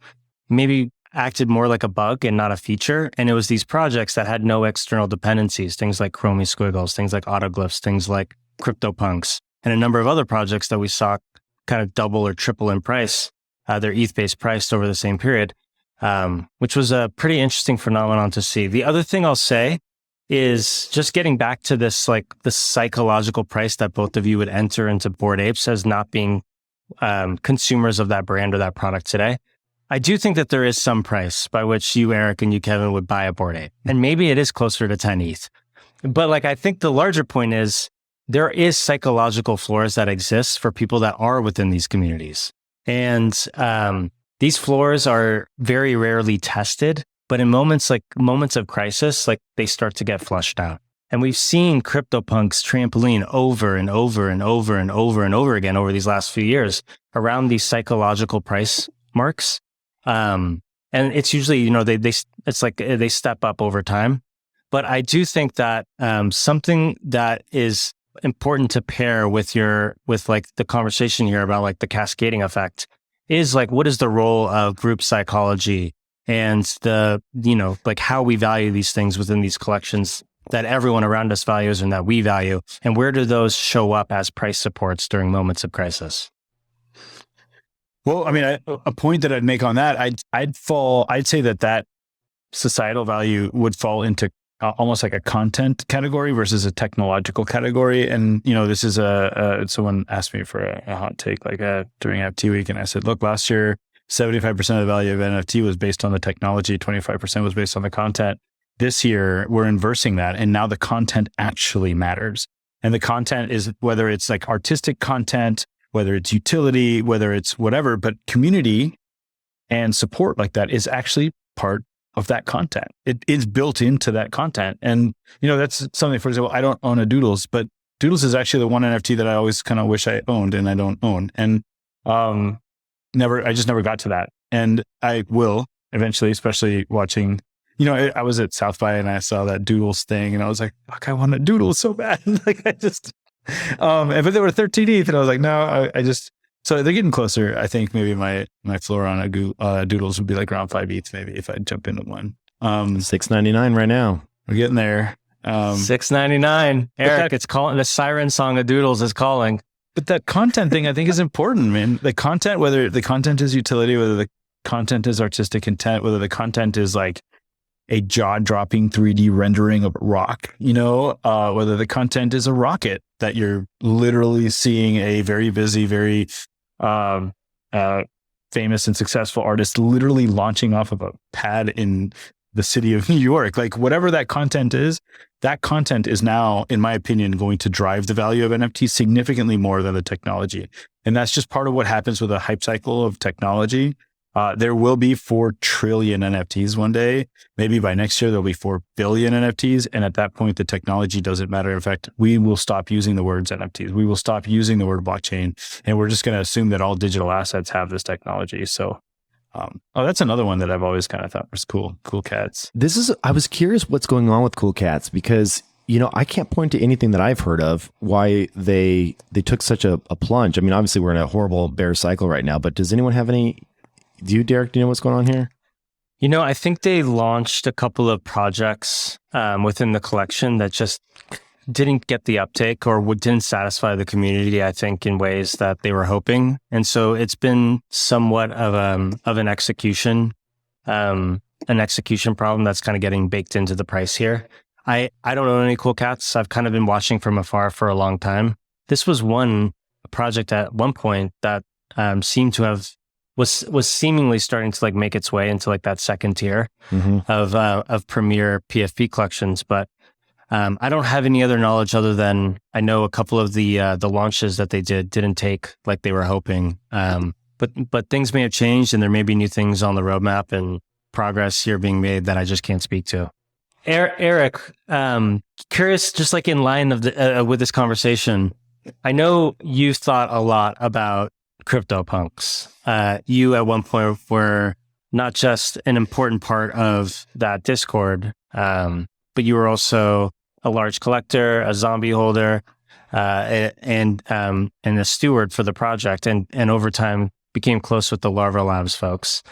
maybe acted more like a bug and not a feature. And it was these projects that had no external dependencies, things like Chromie Squiggles, things like Autoglyphs, things like CryptoPunks, and a number of other projects that we saw kind of double or triple in price, their ETH-based price over the same period, which was a pretty interesting phenomenon to see. The other thing I'll say is just getting back to this, like the psychological price that both of you would enter into Bored Apes as not being consumers of that brand or that product today. I do think that there is some price by which you, Eric, and you, Kevin, would buy a Bored Ape. And maybe it is closer to 10 ETH. But like, I think the larger point is there is psychological floors that exist for people that are within these communities. And these floors are very rarely tested. But in moments of crisis, like they start to get flushed out. And we've seen CryptoPunks trampoline over and over and over and over and over again over these last few years around these psychological price marks. And it's usually, it's like they step up over time. But I do think that something that is important to pair with like the conversation here about like the cascading effect is like, what is the role of group psychology and the, like how we value these things within these collections that everyone around us values and that we value, and where do those show up as price supports during moments of crisis? Well, I mean, a point that I'd make on that, I'd say that societal value would fall into almost like a content category versus a technological category. And, this is someone asked me for a hot take, like during NFT week. And I said, look, last year, 75% of the value of NFT was based on the technology, 25% was based on the content. This year, we're inversing that. And now the content actually matters. And the content is whether it's like artistic content, whether it's utility, whether it's whatever, but community and support like that is actually part of that content. It is built into that content. And, that's something, for example, I don't own a Doodles, but Doodles is actually the one NFT that I always kind of wish I owned and I don't own. And I just never got to that. And I will eventually, especially watching, I was at South by and I saw that Doodles thing and I was like, fuck, I want a Doodle so bad. Like I just, but they were 13th and I was like, no, so they're getting closer. I think maybe my floor on a Doodles would be like around 5 ETH maybe if I jump into one. $6.99 right now. We're getting there. $6.99. Erick, it's calling. The siren song of Doodles is calling. But that content thing I think is important, man. The content, whether the content is utility, whether the content is artistic intent, whether the content is like a jaw-dropping 3D rendering of rock, whether the content is a rocket that you're literally seeing a very busy, very famous and successful artist literally launching off of a pad in the city of New York. Like whatever that content is now, in my opinion, going to drive the value of NFT significantly more than the technology. And that's just part of what happens with a hype cycle of technology. There will be 4 trillion NFTs one day. Maybe by next year, there'll be 4 billion NFTs. And at that point, the technology doesn't matter. In fact, we will stop using the words NFTs. We will stop using the word blockchain. And we're just going to assume that all digital assets have this technology. So, that's another one that I've always kind of thought was cool. Cool Cats. I was curious what's going on with Cool Cats because, I can't point to anything that I've heard of why they took such a plunge. I mean, obviously we're in a horrible bear cycle right now, but does anyone have any... Derek, do you know what's going on here? I think they launched a couple of projects within the collection that just didn't get the uptake or didn't satisfy the community, I think, in ways that they were hoping. And so it's been somewhat of an execution problem that's kind of getting baked into the price here. I don't own any Cool Cats. I've kind of been watching from afar for a long time. This was one project at one point that seemed to have was seemingly starting to like make its way into like that second tier of premier PFP collections. But I don't have any other knowledge other than I know a couple of the launches that they didn't take like they were hoping. But things may have changed and there may be new things on the roadmap and progress here being made that I just can't speak to. Erick, curious, just like in line of with this conversation, I know you've thought a lot about CryptoPunks. You at one point were not just an important part of that Discord, but you were also a large collector, a zombie holder, and a steward for the project, and over time became close with the Larva Labs folks.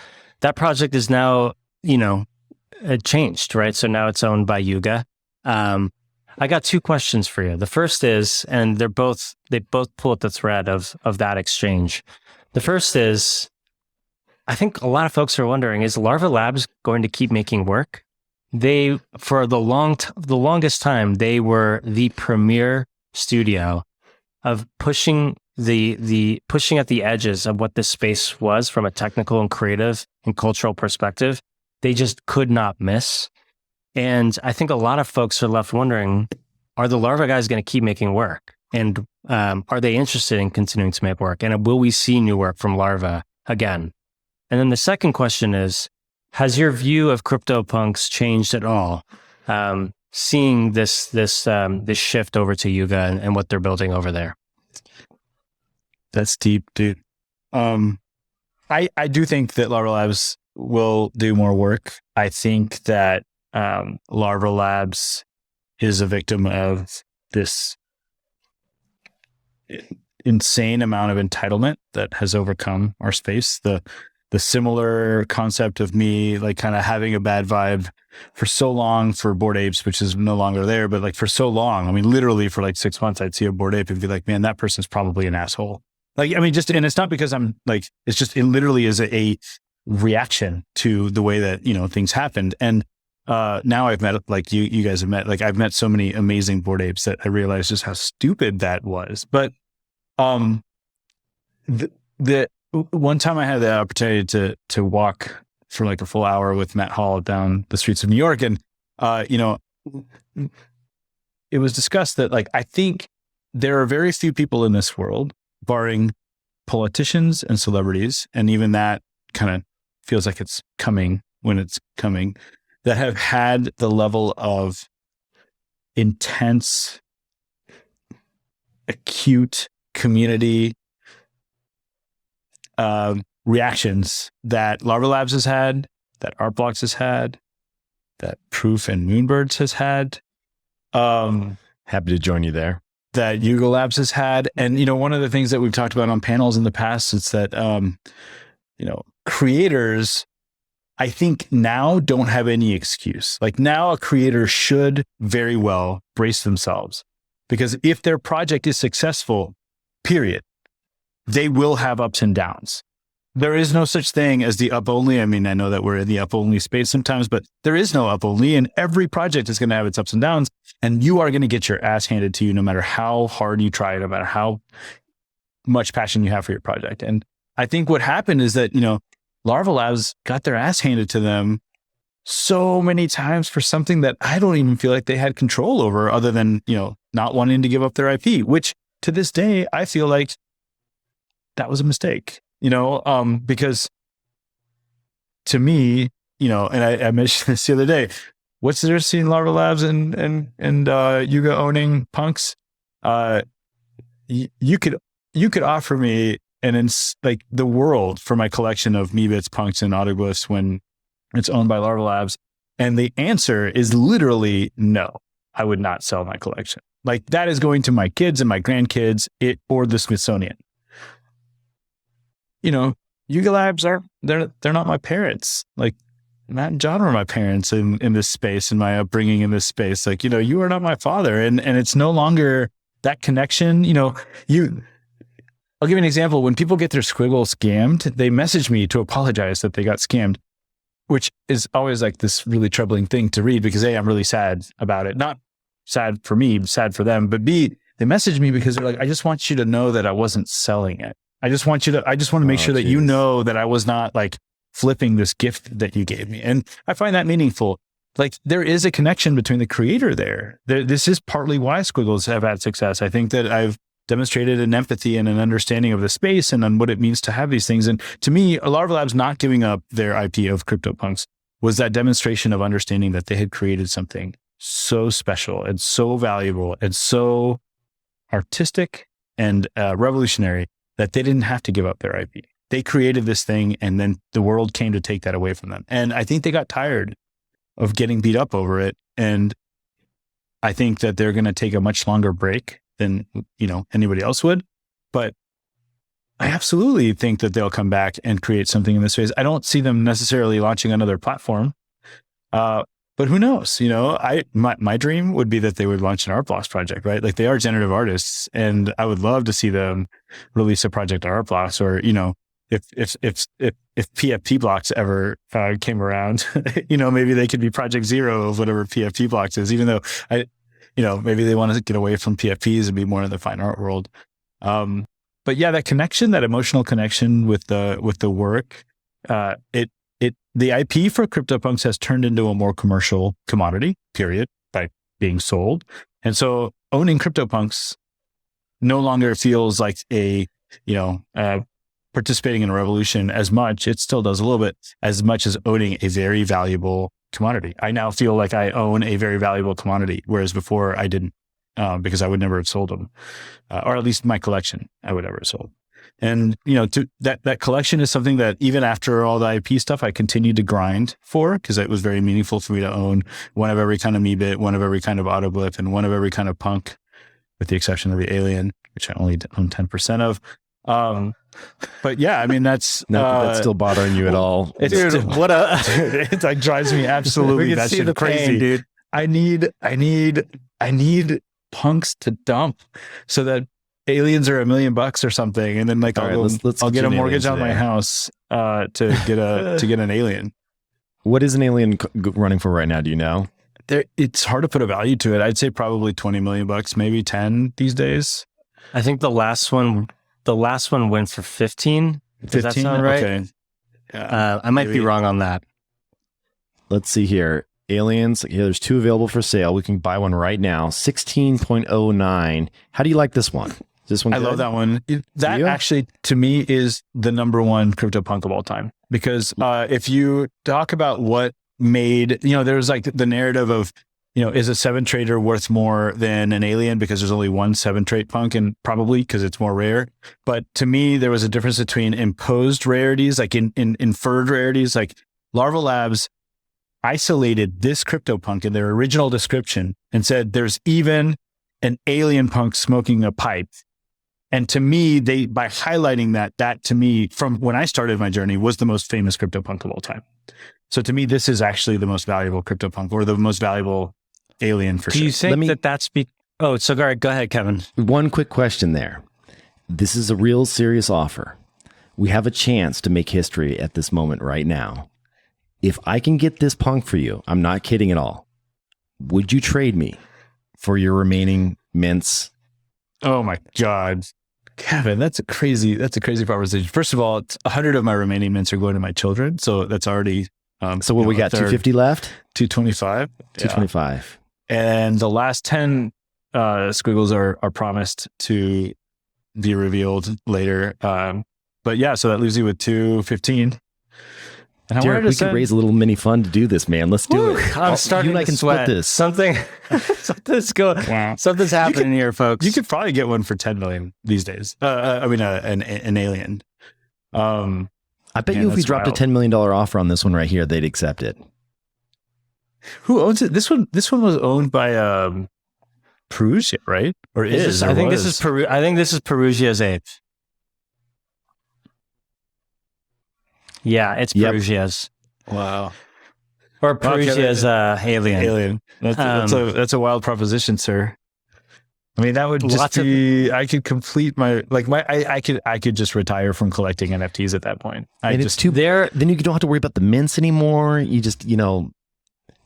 That project is now, it changed, right? So now it's owned by Yuga. I got 2 questions for you. The first is, and they both pull at the thread of that exchange. The first is, I think a lot of folks are wondering, is Larva Labs going to keep making work? They, for the longest time, they were the premier studio of pushing pushing at the edges of what this space was from a technical and creative and cultural perspective. They just could not miss. And I think a lot of folks are left wondering, are the Larva guys going to keep making work? And are they interested in continuing to make work? And will we see new work from Larva again? And then the second question is, has your view of CryptoPunks changed at all? Seeing this shift over to Yuga and what they're building over there. That's deep, dude. I do think that Larva Labs will do more work. I think that Larva Labs is a victim of this insane amount of entitlement that has overcome our space. The similar concept of me like kind of having a bad vibe for so long for Bored Apes, which is no longer there, but like for so long, I mean, literally for like 6 months, I'd see a Bored Ape and be like, man, that person's probably an asshole. Like, I mean, and it's not because I'm like, it literally is a reaction to the way that, things happened. And now I've met, like you guys have met, like I've met so many amazing Bored Apes that I realized just how stupid that was. But the one time I had the opportunity to walk for like a full hour with Matt Hall down the streets of New York, and it was discussed that like I think there are very few people in this world, barring politicians and celebrities, and even that kind of feels like it's coming when it's coming, that have had the level of intense, acute community reactions that Larva Labs has had, that Artblocks has had, that Proof and Moonbirds has had. Happy to join you there. That Yuga Labs has had. And, one of the things that we've talked about on panels in the past is that, creators, I think now don't have any excuse. Like now a creator should very well brace themselves, because if their project is successful, period, they will have ups and downs. There is no such thing as the up only. I mean, I know that we're in the up only space sometimes, but there is no up only, and every project is going to have its ups and downs, and you are going to get your ass handed to you no matter how hard you try, no matter how much passion you have for your project. And I think what happened is that, Larva Labs got their ass handed to them so many times for something that I don't even feel like they had control over, other than, not wanting to give up their IP, which to this day, I feel like that was a mistake. Because to me, and I mentioned this the other day, what's there seeing Larva Labs and Yuga owning punks? You could offer me like the world for my collection of Meebits, punks, and autoglyphs when it's owned by Larva Labs, and the answer is literally no. I would not sell my collection. Like that is going to my kids and my grandkids, or the Smithsonian. Yuga Labs they're not my parents. Like Matt and John were my parents in this space, in my upbringing in this space. Like, you are not my father. And it's no longer that connection. I'll give you an example. When people get their Squiggle scammed, they message me to apologize that they got scammed, which is always like this really troubling thing to read, because A, I'm really sad about it. Not sad for me, sad for them, but B, they message me because they're like, I just want you to know that I wasn't selling it. I just want to make sure that you know that I was not like flipping this gift that you gave me. And I find that meaningful. Like there is a connection between the creator there. This is partly why Squiggles have had success. I think that I've demonstrated an empathy and an understanding of the space and on what it means to have these things. And to me, Larva Labs not giving up their IP of CryptoPunks was that demonstration of understanding that they had created something so special and so valuable and so artistic and revolutionary that they didn't have to give up their IP. They created this thing, and then the world came to take that away from them. And I think they got tired of getting beat up over it. And I think that they're going to take a much longer break than, anybody else would. But I absolutely think that they'll come back and create something in this space. I don't see them necessarily launching another platform. But who knows? My dream would be that they would launch an art blocks project, right? Like they are generative artists, and I would love to see them release a project on art blocks, or if PFP blocks ever came around, maybe they could be project zero of whatever PFP blocks is. Even though maybe they want to get away from PFPs and be more in the fine art world. But yeah, that connection, that emotional connection with the work, the IP for CryptoPunks has turned into a more commercial commodity, period, by being sold. And so owning CryptoPunks no longer feels like participating in a revolution as much. It still does a little bit, as much as owning a very valuable commodity. I now feel like I own a very valuable commodity, whereas before I didn't, because I would never have sold them, or at least my collection I would never have sold. And, that collection is something that even after all the IP stuff, I continued to grind for, because it was very meaningful for me to own one of every kind of Meebit, one of every kind of Autoglyph, and one of every kind of punk, with the exception of the Alien, which I only own 10% of. But yeah, I mean, that's that's still bothering you at all. It like drives me absolutely that shit crazy, pain, dude. I need punks to dump so that aliens are $1 million or something, and then like I'll get a mortgage on my house to get an alien. What is an alien running for right now? Do you know? It's hard to put a value to it. I'd say probably $20 million, maybe 10 these days. I think the last one went for 15. Does that sound right? Okay. Yeah, I might be wrong on that. Let's see here. Aliens. Yeah, there's 2 available for sale. We can buy one right now. 16.09. How do you like this one? Is this one I good? love that one. That You? actually, to me, is the number one CryptoPunk of all time. Because if you talk about what made, there's like the narrative of, is a 7 trader worth more than an alien because there's only one 7 trait punk, and probably because it's more rare. But to me, there was a difference between imposed rarities, like in inferred rarities, like Larva Labs isolated this CryptoPunk in their original description and said there's even an alien punk smoking a pipe. And to me, by highlighting that to me, from when I started my journey, was the most famous CryptoPunk of all time. So to me, this is actually the most valuable CryptoPunk, or the most valuable alien for sure. Do you think that's Oh, so go ahead, Kevin. One quick question there. This is a real serious offer. We have a chance to make history at this moment right now. If I can get this punk for you, I'm not kidding at all. Would you trade me for your remaining mints? Oh my God. Kevin, that's a crazy proposition. First of all, 100 of my remaining mints are going to my children. So that's already, so what we got, 250 left? 225. 225. Yeah. And the last 10 squiggles are promised to be revealed later. But yeah, so that leaves you with 215. And Derek, we could raise a little mini fund to do this, man. Let's do it. I'm starting you and I to can sweat. split this. Something's happening here, folks. You could probably get one for 10 million these days. An alien. I bet you if we dropped a $10 million offer on this one right here, they'd accept it. Who owns it? This one was owned by Perugia, right? Or is? I think this is Perugia's ape. Yeah, it's Perugia's. Wow. Or Perugia's alien. Alien. That's a wild proposition, sir. I mean, that would just be. I could complete I could just retire from collecting NFTs at that point. Then you don't have to worry about the mints anymore. You just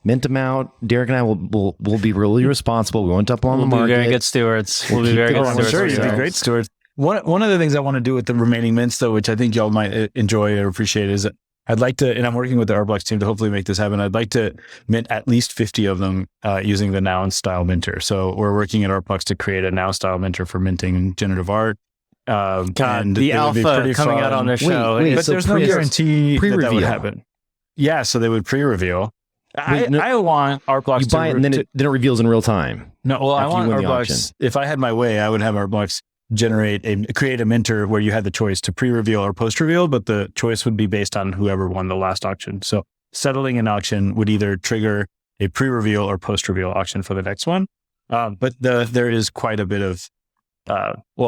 mint them out. Derek and I will be really responsible. We won't dump them on the market. We'll be very good stewards. We'll be very good stewards. Sure, you'll be great stewards. One of the things I want to do with the remaining mints, though, which I think y'all might enjoy or appreciate, is I'd like to, and I'm working with the Arblox team to hopefully make this happen. I'd like to mint at least 50 of them using the Noun style minter. So we're working at Arblox to create a Noun style minter for minting generative art. And the alpha coming out on their show. But there's no guarantee that would happen. Yeah, so they would pre-reveal. I want Arblox to buy it and then it reveals in real time. No, well, I want Arblox. If I had my way, I would have Arblox create a minter where you had the choice to pre-reveal or post-reveal, but the choice would be based on whoever won the last auction. So settling an auction would either trigger a pre-reveal or post-reveal auction for the next one. But there is quite a bit of,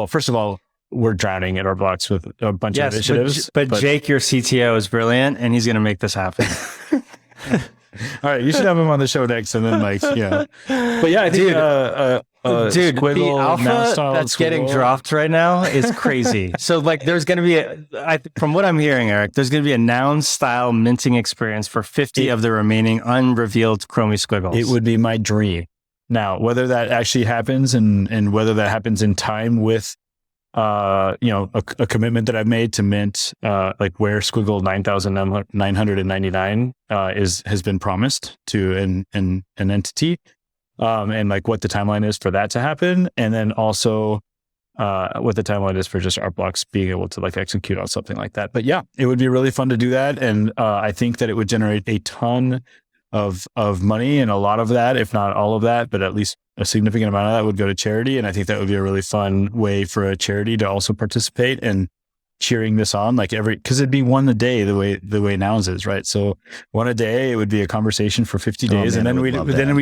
first of all, we're drowning at Arblox with a bunch of initiatives. But Jake, your CTO, is brilliant, and he's going to make this happen. All right, you should have him on the show next, and then But yeah, I think dude, Squiggle, the alpha that's getting dropped right now is crazy. So there's going to be from what I'm hearing, Eric, there's going to be a Noun style minting experience for 50 of the remaining unrevealed Chromie Squiggles. It would be my dream. Now, whether that actually happens and whether that happens in time with a commitment that I've made to mint, where Squiggle 9,999 has been promised to an entity, and what the timeline is for that to happen, and then also what the timeline is for just Arblox being able to execute on something like that. But yeah, it would be really fun to do that, and I think that it would generate a ton of money, and a lot of that, if not all of that, but at least a significant amount of that would go to charity. And I think that would be a really fun way for a charity to also participate in cheering this on, because it'd be one a day the way Nouns is, right? So one a day, it would be a conversation for 50 days, and then we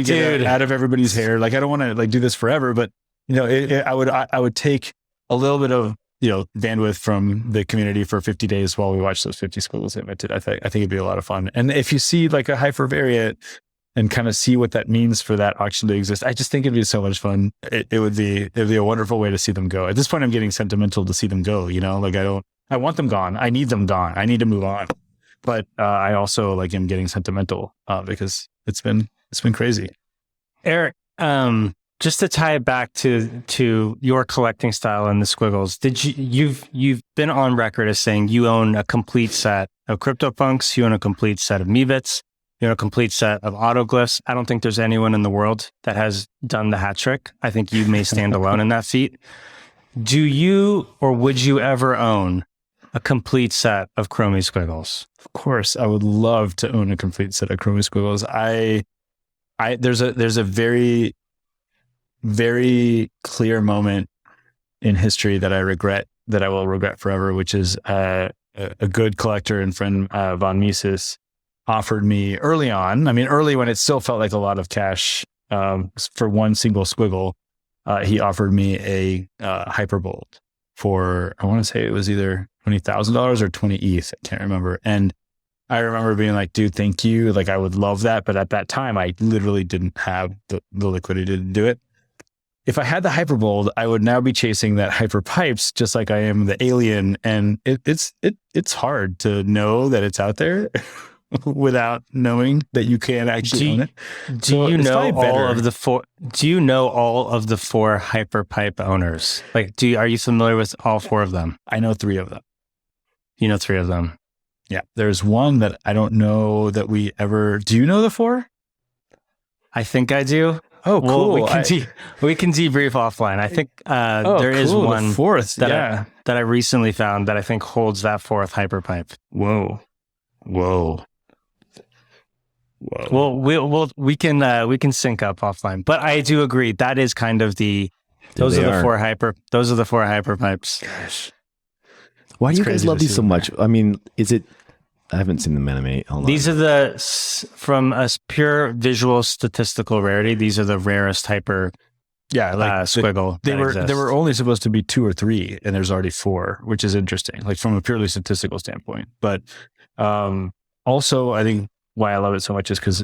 get out of everybody's hair. I don't want to do this forever, but I would take a little bit of bandwidth from the community for 50 days while we watch those 50 squiggles get minted. I think it'd be a lot of fun. And if you see a hypervariate and kind of see what that means for that auction to exist, I just think it'd be so much fun. It'd be a wonderful way to see them go. At this point, I'm getting sentimental to see them go. I want them gone. I need them gone. I need to move on. But I also am getting sentimental because it's been crazy. Eric, just to tie it back to your collecting style and the Squiggles, you've been on record as saying you own a complete set of CryptoPunks, you own a complete set of Meebits, you own a complete set of autoglyphs. I don't think there's anyone in the world that has done the hat trick. I think you may stand alone in that feat. Do you or would you ever own a complete set of Chromie Squiggles? Of course, I would love to own a complete set of Chromie Squiggles. There's a very, very clear moment in history that I will regret forever, which is a good collector and friend, Von Mises, offered me early on. I mean, early when it still felt like a lot of cash for one single Squiggle. He offered me a Hyperbolt for, I want to say it was either $20,000 or 20 ETH. I can't remember. And I remember being like, dude, thank you. Like, I would love that. But at that time, I literally didn't have the liquidity to do it. If I had the Hyperbolt, I would now be chasing that Hyper Pipes, just like I am the Alien. And it's hard to know that it's out there without knowing that you can actually own it. Do you know all of the four? Do you know all of the four Hyperpipe owners? Like, are you familiar with all four of them? I know 3 of them. You know 3 of them. Yeah. There's one that I don't know that we ever. Do you know the 4? I think I do. Oh, cool. Well, we can debrief offline. I think there is one the 4th that I recently found that I think holds that 4th Hyperpipe. Whoa. Well, we can sync up offline, but I do agree that is kind of those are the 4 Hyperpipes. Gosh, why do you guys love these so much? I mean, I haven't seen them animate. Hold on. These are from a pure visual statistical rarity. These are the rarest Hyper. Yeah, like Squiggle. They were only supposed to be 2 or 3, and there's already 4, which is interesting, like from a purely statistical standpoint. But also, I think why I love it so much is because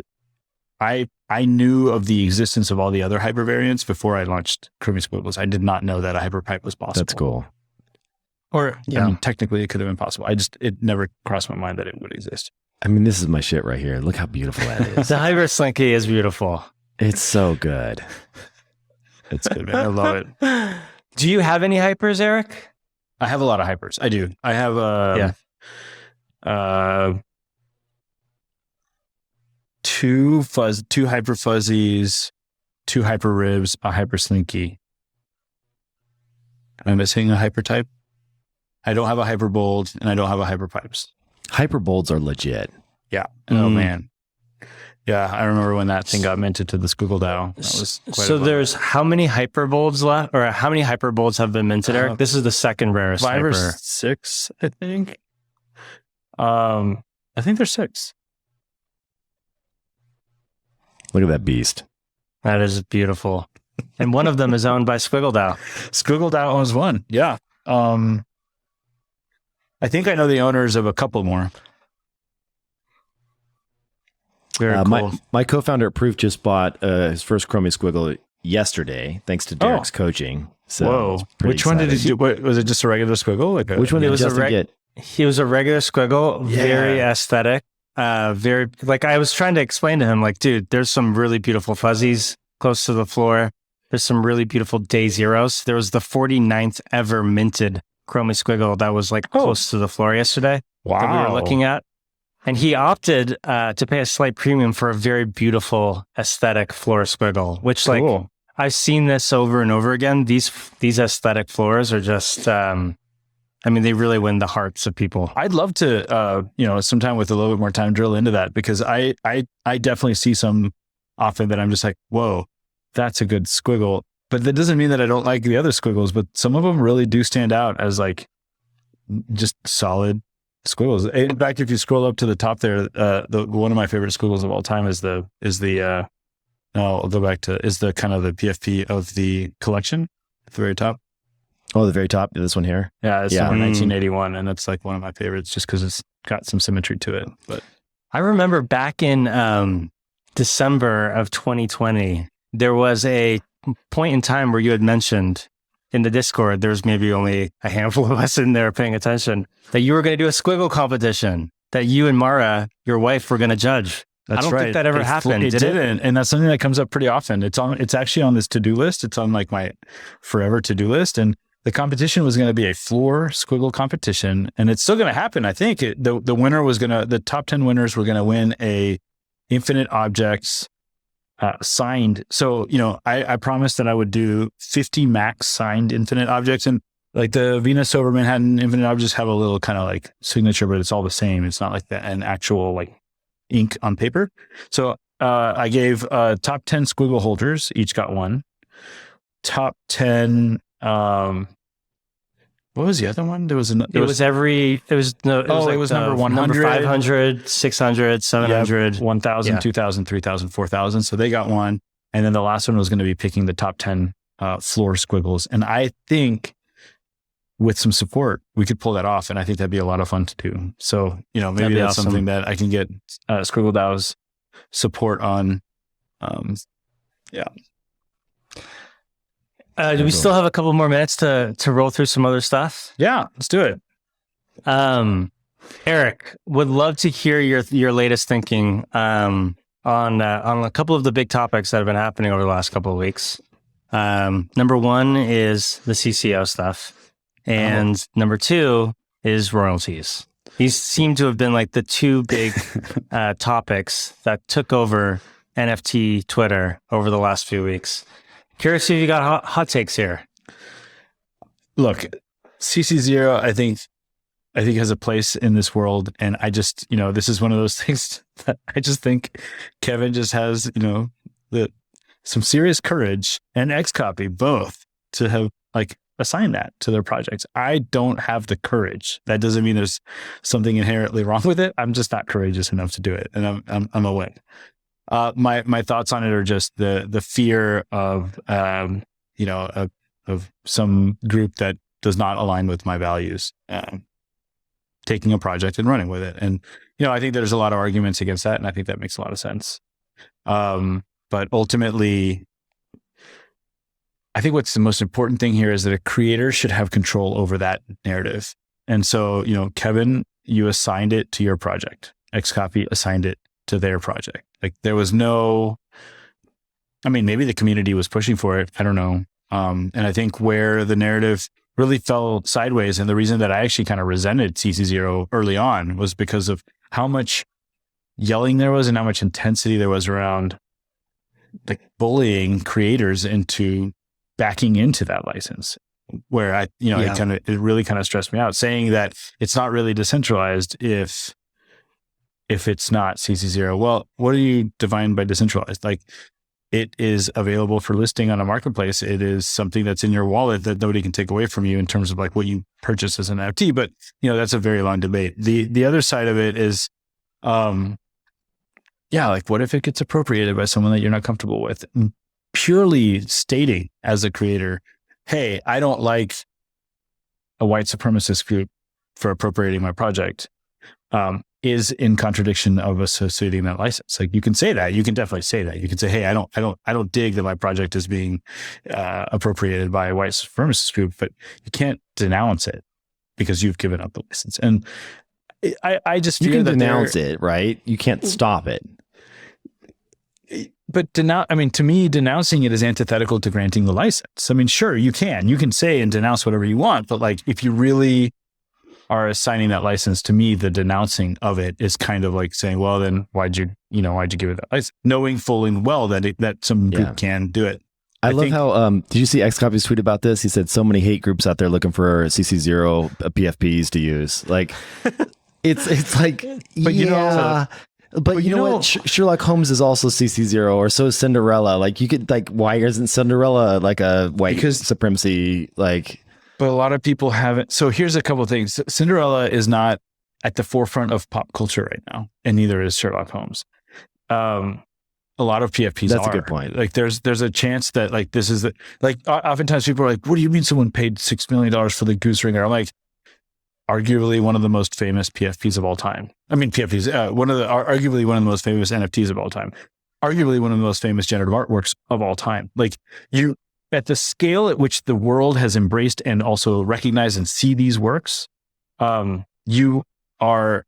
I knew of the existence of all the other hyper variants before I launched Chromie Squiggles. I did not know that a hyperpipe was possible. That's cool. Or I mean, technically, it could have been possible. It never crossed my mind that it would exist. I mean, this is my shit right here. Look how beautiful that is. The Hyper Slinky is beautiful. It's so good. It's good, man. I love it. Do you have any hypers, Eric? I have a lot of hypers. I do. I have two hyper fuzzies, 2 hyper ribs, a hyper slinky. Am I missing a hyper type? I don't have a Hyperbolt and I don't have a Hyperpipes. Hyperbolts are legit. Yeah. Oh man. Yeah, I remember when that thing got minted to the Squiggle DAO. That was quite so there's how many Hyperbolts left, or how many Hyperbolts have been minted, Eric? This is the second rarest 5 hyper. or 6, I think. I think there's 6. Look at that beast. That is beautiful. And one of them is owned by Squiggle DAO. Squiggle DAO owns 1. Yeah. I think I know the owners of a couple more. Very cool. My co-founder at Proof just bought his first Chromie Squiggle yesterday, thanks to Derek's coaching. So whoa! Which one did he do? Was it just a regular Squiggle? Which one did Justin get? He was a regular Squiggle, very aesthetic. Very, like, I was trying to explain to him, like, dude, there's some really beautiful fuzzies close to the floor. There's some really beautiful day zeros. There was the 49th ever minted Chromie Squiggle that was like close to the floor yesterday. Wow. That we were looking at. And he opted to pay a slight premium for a very beautiful aesthetic floor Squiggle, which like I've seen this over and over again. These aesthetic floors are just, I mean, they really win the hearts of people. I'd love to, sometime with a little bit more time, drill into that, because I definitely see some often that I'm just like, whoa, that's a good Squiggle. But that doesn't mean that I don't like the other Squiggles, but some of them really do stand out as like just solid Squiggles. In fact, if you scroll up to the top there, one of my favorite Squiggles of all time is the I'll go back to, is the kind of the PFP of the collection at the very top. Oh, the very top, this one here? Yeah, it's from 1981, and that's like one of my favorites just because it's got some symmetry to it. But I remember back in December of 2020, there was a point in time where you had mentioned in the Discord, there's maybe only a handful of us in there paying attention, that you were going to do a Squiggle competition, that you and Mara, your wife, were going to judge. That's I don't think that ever happened. It didn't. And that's something that comes up pretty often. It's actually on this to-do list. It's on like my forever to-do list. And the competition was going to be a floor Squiggle competition, and it's still going to happen. I think the top 10 winners were going to win a Infinite Objects signed. So, I promised that I would do 50 max signed infinite objects. And like the Venus over Manhattan infinite objects have a little kind of like signature, but it's all the same. It's not like an actual like ink on paper. So I gave top 10 squiggle holders, each got one. Top 10, what was the other one? It was number 100, number 500, 600, 700, 1,000, 2,000, 3,000, 4,000. So they got one. And then the last one was going to be picking the top 10 floor squiggles. And I think with some support, we could pull that off. And I think that'd be a lot of fun to do. So, maybe that's awesome. Something that I can get Squiggle DAO's support on. Do we still have a couple more minutes to roll through some other stuff? Yeah, let's do it. Erick, would love to hear your latest thinking on a couple of the big topics that have been happening over the last couple of weeks. Number one is the CCO stuff, and number two is royalties. These seem to have been like the two big topics that took over NFT Twitter over the last few weeks. Curious if you got hot takes here. Look, CC0, I think has a place in this world. And I just, this is one of those things that I just think Kevin just has, some serious courage and Xcopy both to have like assigned that to their projects. I don't have the courage. That doesn't mean there's something inherently wrong with it. I'm just not courageous enough to do it. And I'm away. My thoughts on it are just the fear of of some group that does not align with my values, taking a project and running with it. And I think there's a lot of arguments against that, and I think that makes a lot of sense. But ultimately, I think what's the most important thing here is that a creator should have control over that narrative. And so, Kevin, you assigned it to your project. Xcopy assigned it to their project. Like there was maybe the community was pushing for it. I don't know. And I think where the narrative really fell sideways, and the reason that I actually kind of resented CC0 early on was because of how much yelling there was and how much intensity there was around like bullying creators into backing into that license. Where it really kind of stressed me out, saying that it's not really decentralized if it's not CC0. Well, what do you define by decentralized? Like it is available for listing on a marketplace. It is something that's in your wallet that nobody can take away from you in terms of like what you purchase as an NFT. But that's a very long debate. The other side of it is, like what if it gets appropriated by someone that you're not comfortable with? Purely stating as a creator, hey, I don't like a white supremacist group for appropriating my project. Is in contradiction of associating that license. Like you can say that, you can definitely say that. You can say, hey, I don't dig that my project is being appropriated by a white supremacist group, but you can't denounce it because you've given up the license. And I just fear you can that denounce it, right? You can't stop it. But to me, denouncing it is antithetical to granting the license. I mean, sure, you can say and denounce whatever you want, but like if you really are assigning that license, to me, the denouncing of it is kind of like saying, well, then why'd you give it that license? Knowing full and well that some group can do it. I love how, did you see Xcopy's tweet about this? He said so many hate groups out there looking for CC0 PFPs to use. Like it's like, but But you know what? Sherlock Holmes is also CC0, or so is Cinderella. Like you could why isn't Cinderella like a white supremacy like? But a lot of people haven't. So here's a couple of things. Cinderella is not at the forefront of pop culture right now, and neither is Sherlock Holmes. A lot of PFPs That's are. a good point. Like there's a chance that like this is oftentimes people are like, what do you mean someone paid $6 million for the goose ringer? I'm like, arguably one of the most famous PFPs of all time. I mean, PFPs, arguably one of the most famous NFTs of all time. Arguably one of the most famous generative artworks of all time. Like at the scale at which the world has embraced and also recognized and see these works, you are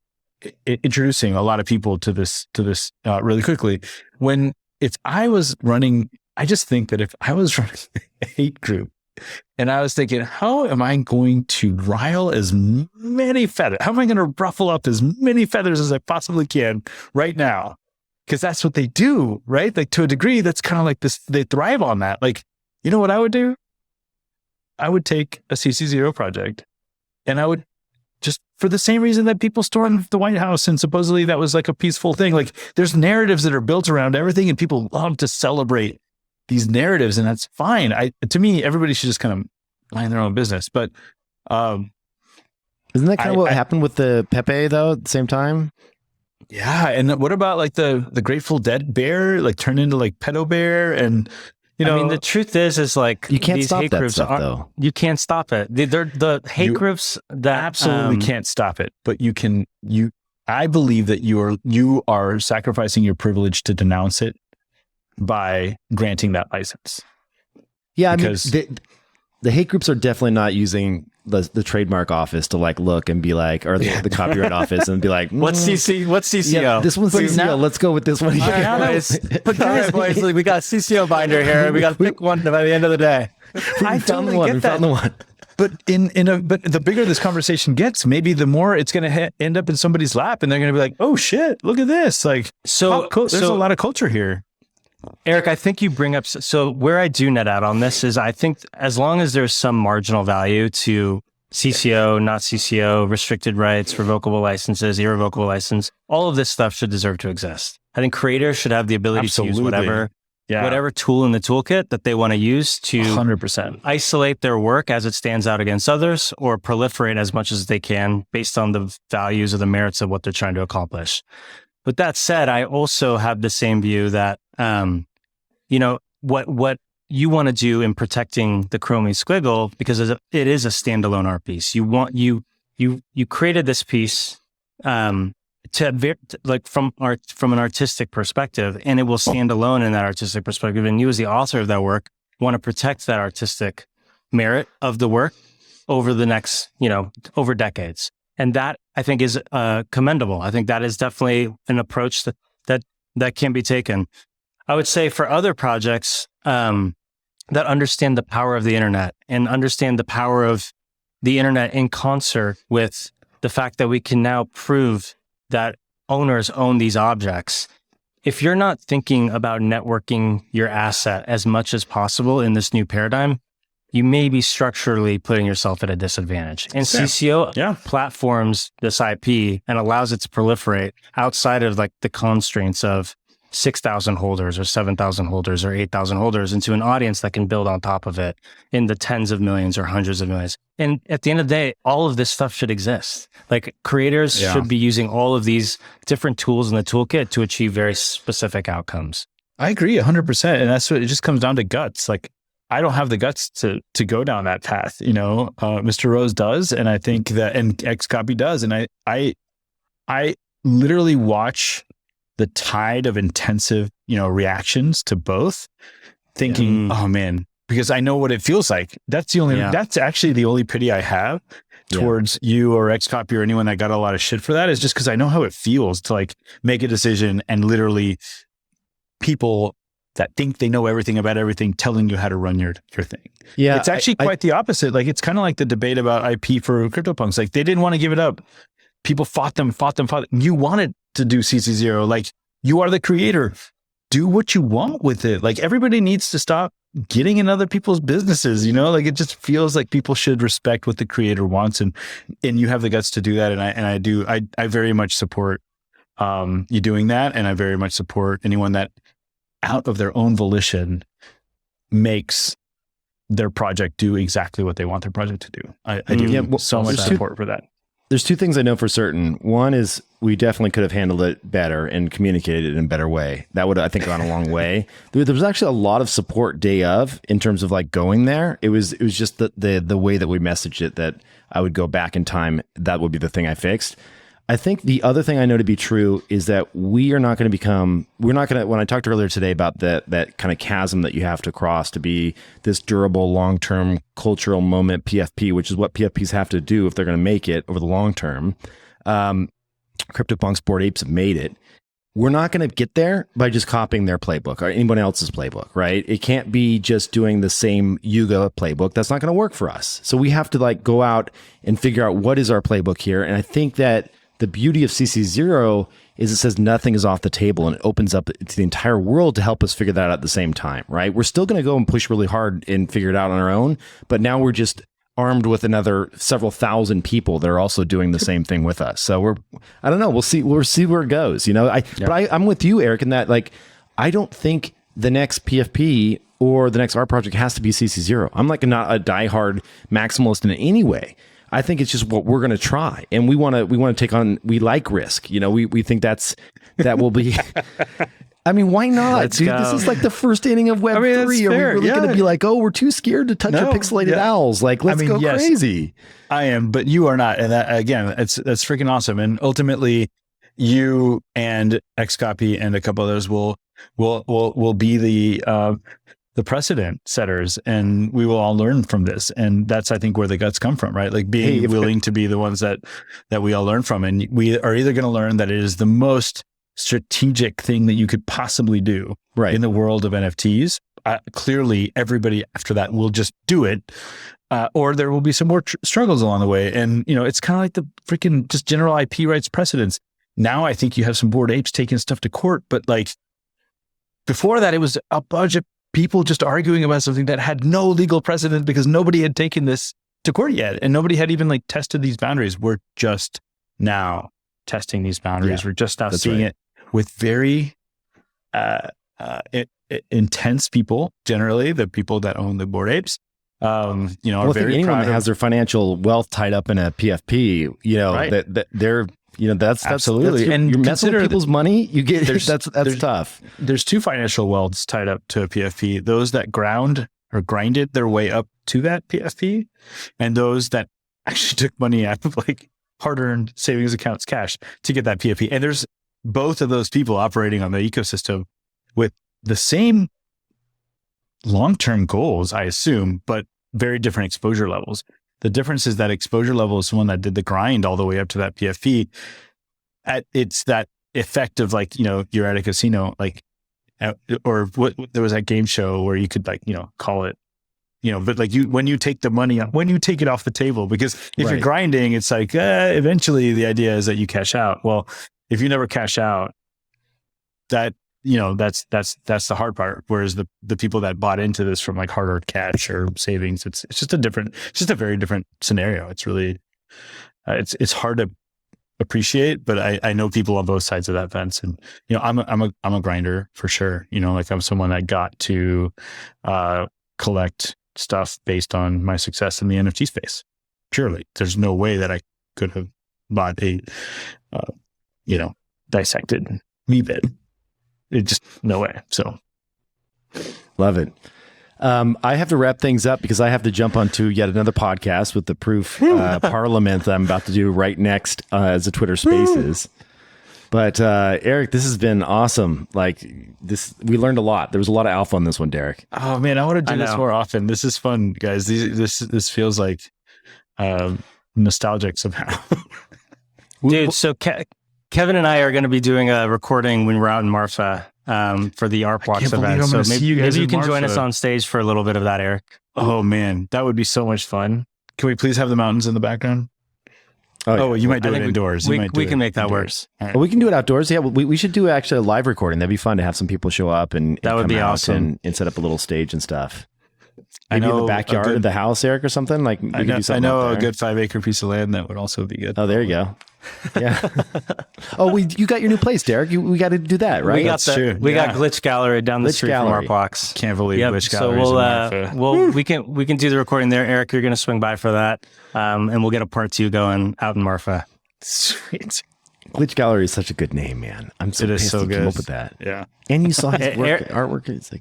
introducing a lot of people to this really quickly. I just think that if I was running a hate group and I was thinking, how am I going to rile as many feathers? How am I going to ruffle up as many feathers as I possibly can right now? because that's what they do, right? Like to a degree, that's kind of like this, they thrive on that. Like, you know what I would do? I would take a CC0 project and I would just, for the same reason that people stormed the White House and supposedly that was like a peaceful thing. Like there's narratives that are built around everything and people love to celebrate these narratives, and that's fine. To me, everybody should just kind of mind their own business. But isn't that kind of what happened with the Pepe though at the same time? Yeah. And what about like the Grateful Dead bear, like turned into like pedo bear? And you know, I mean, the truth is like you can't these stop hate that groups stuff though. You can't stop it. They're the hate groups that absolutely can't stop it. But you can. I believe that you are sacrificing your privilege to denounce it by granting that license. Yeah, because I mean, the hate groups are definitely not using the trademark office to like look and be like, or the copyright office and be like, what's CCO? Yeah, this one's CCO. Let's go with this one. All right, boys, we got CCO binder here. We got to pick one by the end of the day. I found the one. We found the one. But but the bigger this conversation gets, maybe the more it's going to end up in somebody's lap, and they're going to be like, "Oh shit, look at this!" Like, there's a lot of culture here. Eric, I think you bring up, so where I do net out on this is I think as long as there's some marginal value to CCO, not CCO, restricted rights, revocable licenses, irrevocable license, all of this stuff should deserve to exist. I think creators should have the ability to use whatever tool in the toolkit that they want to use to 100% isolate their work as it stands out against others or proliferate as much as they can based on the values or the merits of what they're trying to accomplish. With that said, I also have the same view that, what you want to do in protecting the Chromie Squiggle, because it is a standalone art piece. You created this piece, from an artistic perspective, and it will stand alone in that artistic perspective. And you as the author of that work want to protect that artistic merit of the work over the next, over decades. And that I think is commendable. I think that is definitely an approach that can be taken. I would say for other projects that understand the power of the internet and understand the power of the internet in concert with the fact that we can now prove that owners own these objects. If you're not thinking about networking your asset as much as possible in this new paradigm, you may be structurally putting yourself at a disadvantage. And CCO platforms this IP and allows it to proliferate outside of like the constraints of 6,000 holders or 7,000 holders or 8,000 holders into an audience that can build on top of it in the tens of millions or hundreds of millions. And at the end of the day, all of this stuff should exist. Like creators should be using all of these different tools in the toolkit to achieve very specific outcomes. I agree 100%. And that's what it just comes down to guts. Like I don't have the guts to go down that path, Mr. Rose does. And I think that, and Xcopy does. And I literally watch the tide of intensive, reactions to both, thinking, oh man, because I know what it feels like. That's actually the only pity I have towards you or Xcopy or anyone that got a lot of shit for that, is just because I know how it feels to like make a decision and literally people that think they know everything about everything telling you how to run your thing. Yeah. It's actually quite the opposite. Like it's kind of like the debate about IP for CryptoPunks. Like they didn't want to give it up. People fought them. You wanted to do CC0. Like you are the creator. Do what you want with it. Like everybody needs to stop getting in other people's businesses, like it just feels like people should respect what the creator wants. And you have the guts to do that. And I very much support you doing that. And I very much support anyone that out of their own volition makes their project do exactly what they want their project to do. I do so much support for that. There's two things I know for certain. One is we definitely could have handled it better and communicated it in a better way. That would, I think, gone a long way. There was actually a lot of support day of in terms of like going there. It was just the way that we messaged it that I would go back in time. That would be the thing I fixed. I think the other thing I know to be true is that we're not going to, when I talked earlier today about that kind of chasm that you have to cross to be this durable, long-term cultural moment PFP, which is what PFPs have to do if they're going to make it over the long term. CryptoPunks, Bored Apes have made it. We're not going to get there by just copying their playbook or anyone else's playbook, right? It can't be just doing the same Yuga playbook. That's not going to work for us. So we have to like go out and figure out what is our playbook here. And I think that The beauty of CC0 is it says nothing is off the table, and it opens up to the entire world to help us figure that out at the same time, right? We're still going to go and push really hard and figure it out on our own, but now we're just armed with another several thousand people that are also doing the same thing with us. So I don't know. We'll see where it goes. But I'm with you, Eric, in that I don't think the next PFP or the next art project has to be CC0. I'm not a diehard maximalist in any way. I think it's just what we're going to try, and we want to take on. We like risk, We think that will be. I mean, why not, dude? This is like the first inning of Web 3. Are we really going to be like, oh, we're too scared to touch our pixelated owls? Like, let's go crazy. I am, but you are not, and that again, that's freaking awesome. And ultimately, you and Xcopy and a couple others will be the precedent setters, and we will all learn from this. And that's, I think, where the guts come from, right? Like being willing to be the ones that we all learn from. And we are either going to learn that it is the most strategic thing that you could possibly do in the world of NFTs. Clearly, everybody after that will just do it. Or there will be some more struggles along the way. And, it's kind of like the freaking just general IP rights precedents. Now I think you have some Bored Apes taking stuff to court, but like before that, it was a bunch of people just arguing about something that had no legal precedent because nobody had taken this to court yet. And nobody had even tested these boundaries. We're just now testing these boundaries. We're just now seeing it with very intense people, generally the people that own the Bored Apes. Are very anyone proud that has their financial wealth tied up in a PFP, that they're, that's absolutely. That's, and you're messing with people's money. You get that's tough. There's two financial wealths tied up to a PFP: those that grinded their way up to that PFP, and those that actually took money out of hard-earned savings accounts, cash, to get that PFP. And there's both of those people operating on the ecosystem with the same long-term goals, I assume, but very different exposure levels. The difference is that exposure level is the one that did the grind all the way up to that PFP. It's that effect of you're at a casino, or what there was that game show where you could call it, but when you take the money, when you take it off the table, because if you're grinding, it's eventually the idea is that you cash out. Well, if you never cash out, that that's the hard part. Whereas the people that bought into this from hard-earned cash or savings, it's just a very different scenario. It's really, it's hard to appreciate, but I know people on both sides of that fence, and I'm a grinder for sure. I'm someone that got to collect stuff based on my success in the NFT space. Purely, there's no way that I could have bought a dissected Weebit. It just no way. So love it. I have to wrap things up because I have to jump onto yet another podcast with the Proof Parliament that I'm about to do right next as a Twitter Spaces. But Eric, this has been awesome. We learned a lot. There was a lot of alpha on this one, Derek. Oh man, I want to do this more often. This is fun, guys. This feels like nostalgic somehow. Dude, so Kevin and I are going to be doing a recording when we're out in Marfa for the Art Blocks event. So maybe you can join us on stage for a little bit of that, Eric. Oh man, that would be so much fun. Can we please have the mountains in the background? Oh, you might do it indoors. We can make that work. Right. Well, we can do it outdoors. Yeah, we should do actually a live recording. That'd be fun to have some people show up and that would be awesome. And set up a little stage and stuff. Maybe in the backyard of the house, Eric, or something. I know a good 5-acre piece of land that would also be good. Oh, there you go. Yeah. You got your new place, Derek. We got to do that, right? That's true. We got Glitch Gallery down the street from our box. Can't believe Glitch Gallery. So we can do the recording there. Eric, you're going to swing by for that, and we'll get a part 2 going out in Marfa. Sweet. Glitch Gallery is such a good name, man. I'm so pissed you came up with that. Yeah. And you saw his artwork. It's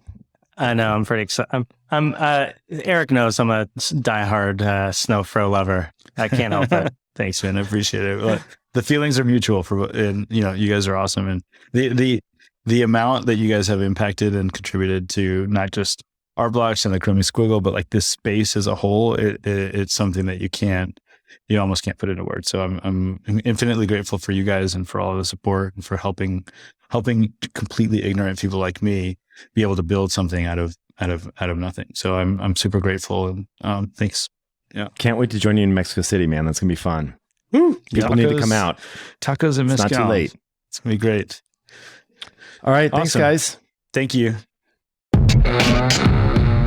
I know. I'm pretty excited. Eric knows I'm a diehard Snowfro lover. I can't help it. Thanks, man. I appreciate it. The feelings are mutual and you guys are awesome. And the amount that you guys have impacted and contributed to not just our blocks and the Chromie Squiggle, but this space as a whole, it's something that you almost can't put into words. So I'm infinitely grateful for you guys and for all of the support and for helping completely ignorant people like me be able to build something out of nothing. So I'm super grateful, and thanks. Yeah. Can't wait to join you in Mexico City, man. That's gonna be fun. People need to come out. Tacos and It's mezcal. not too late. It's going to be great. All right. Thanks, Awesome. guys. Thank you.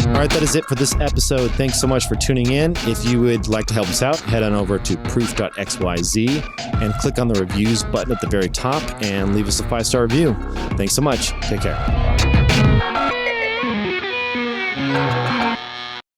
All right, that is it for this episode. Thanks so much for tuning in. If you would like to help us out, head on over to proof.xyz and click on the reviews button at the very top and leave us a 5-star review. Thanks so much. Take care.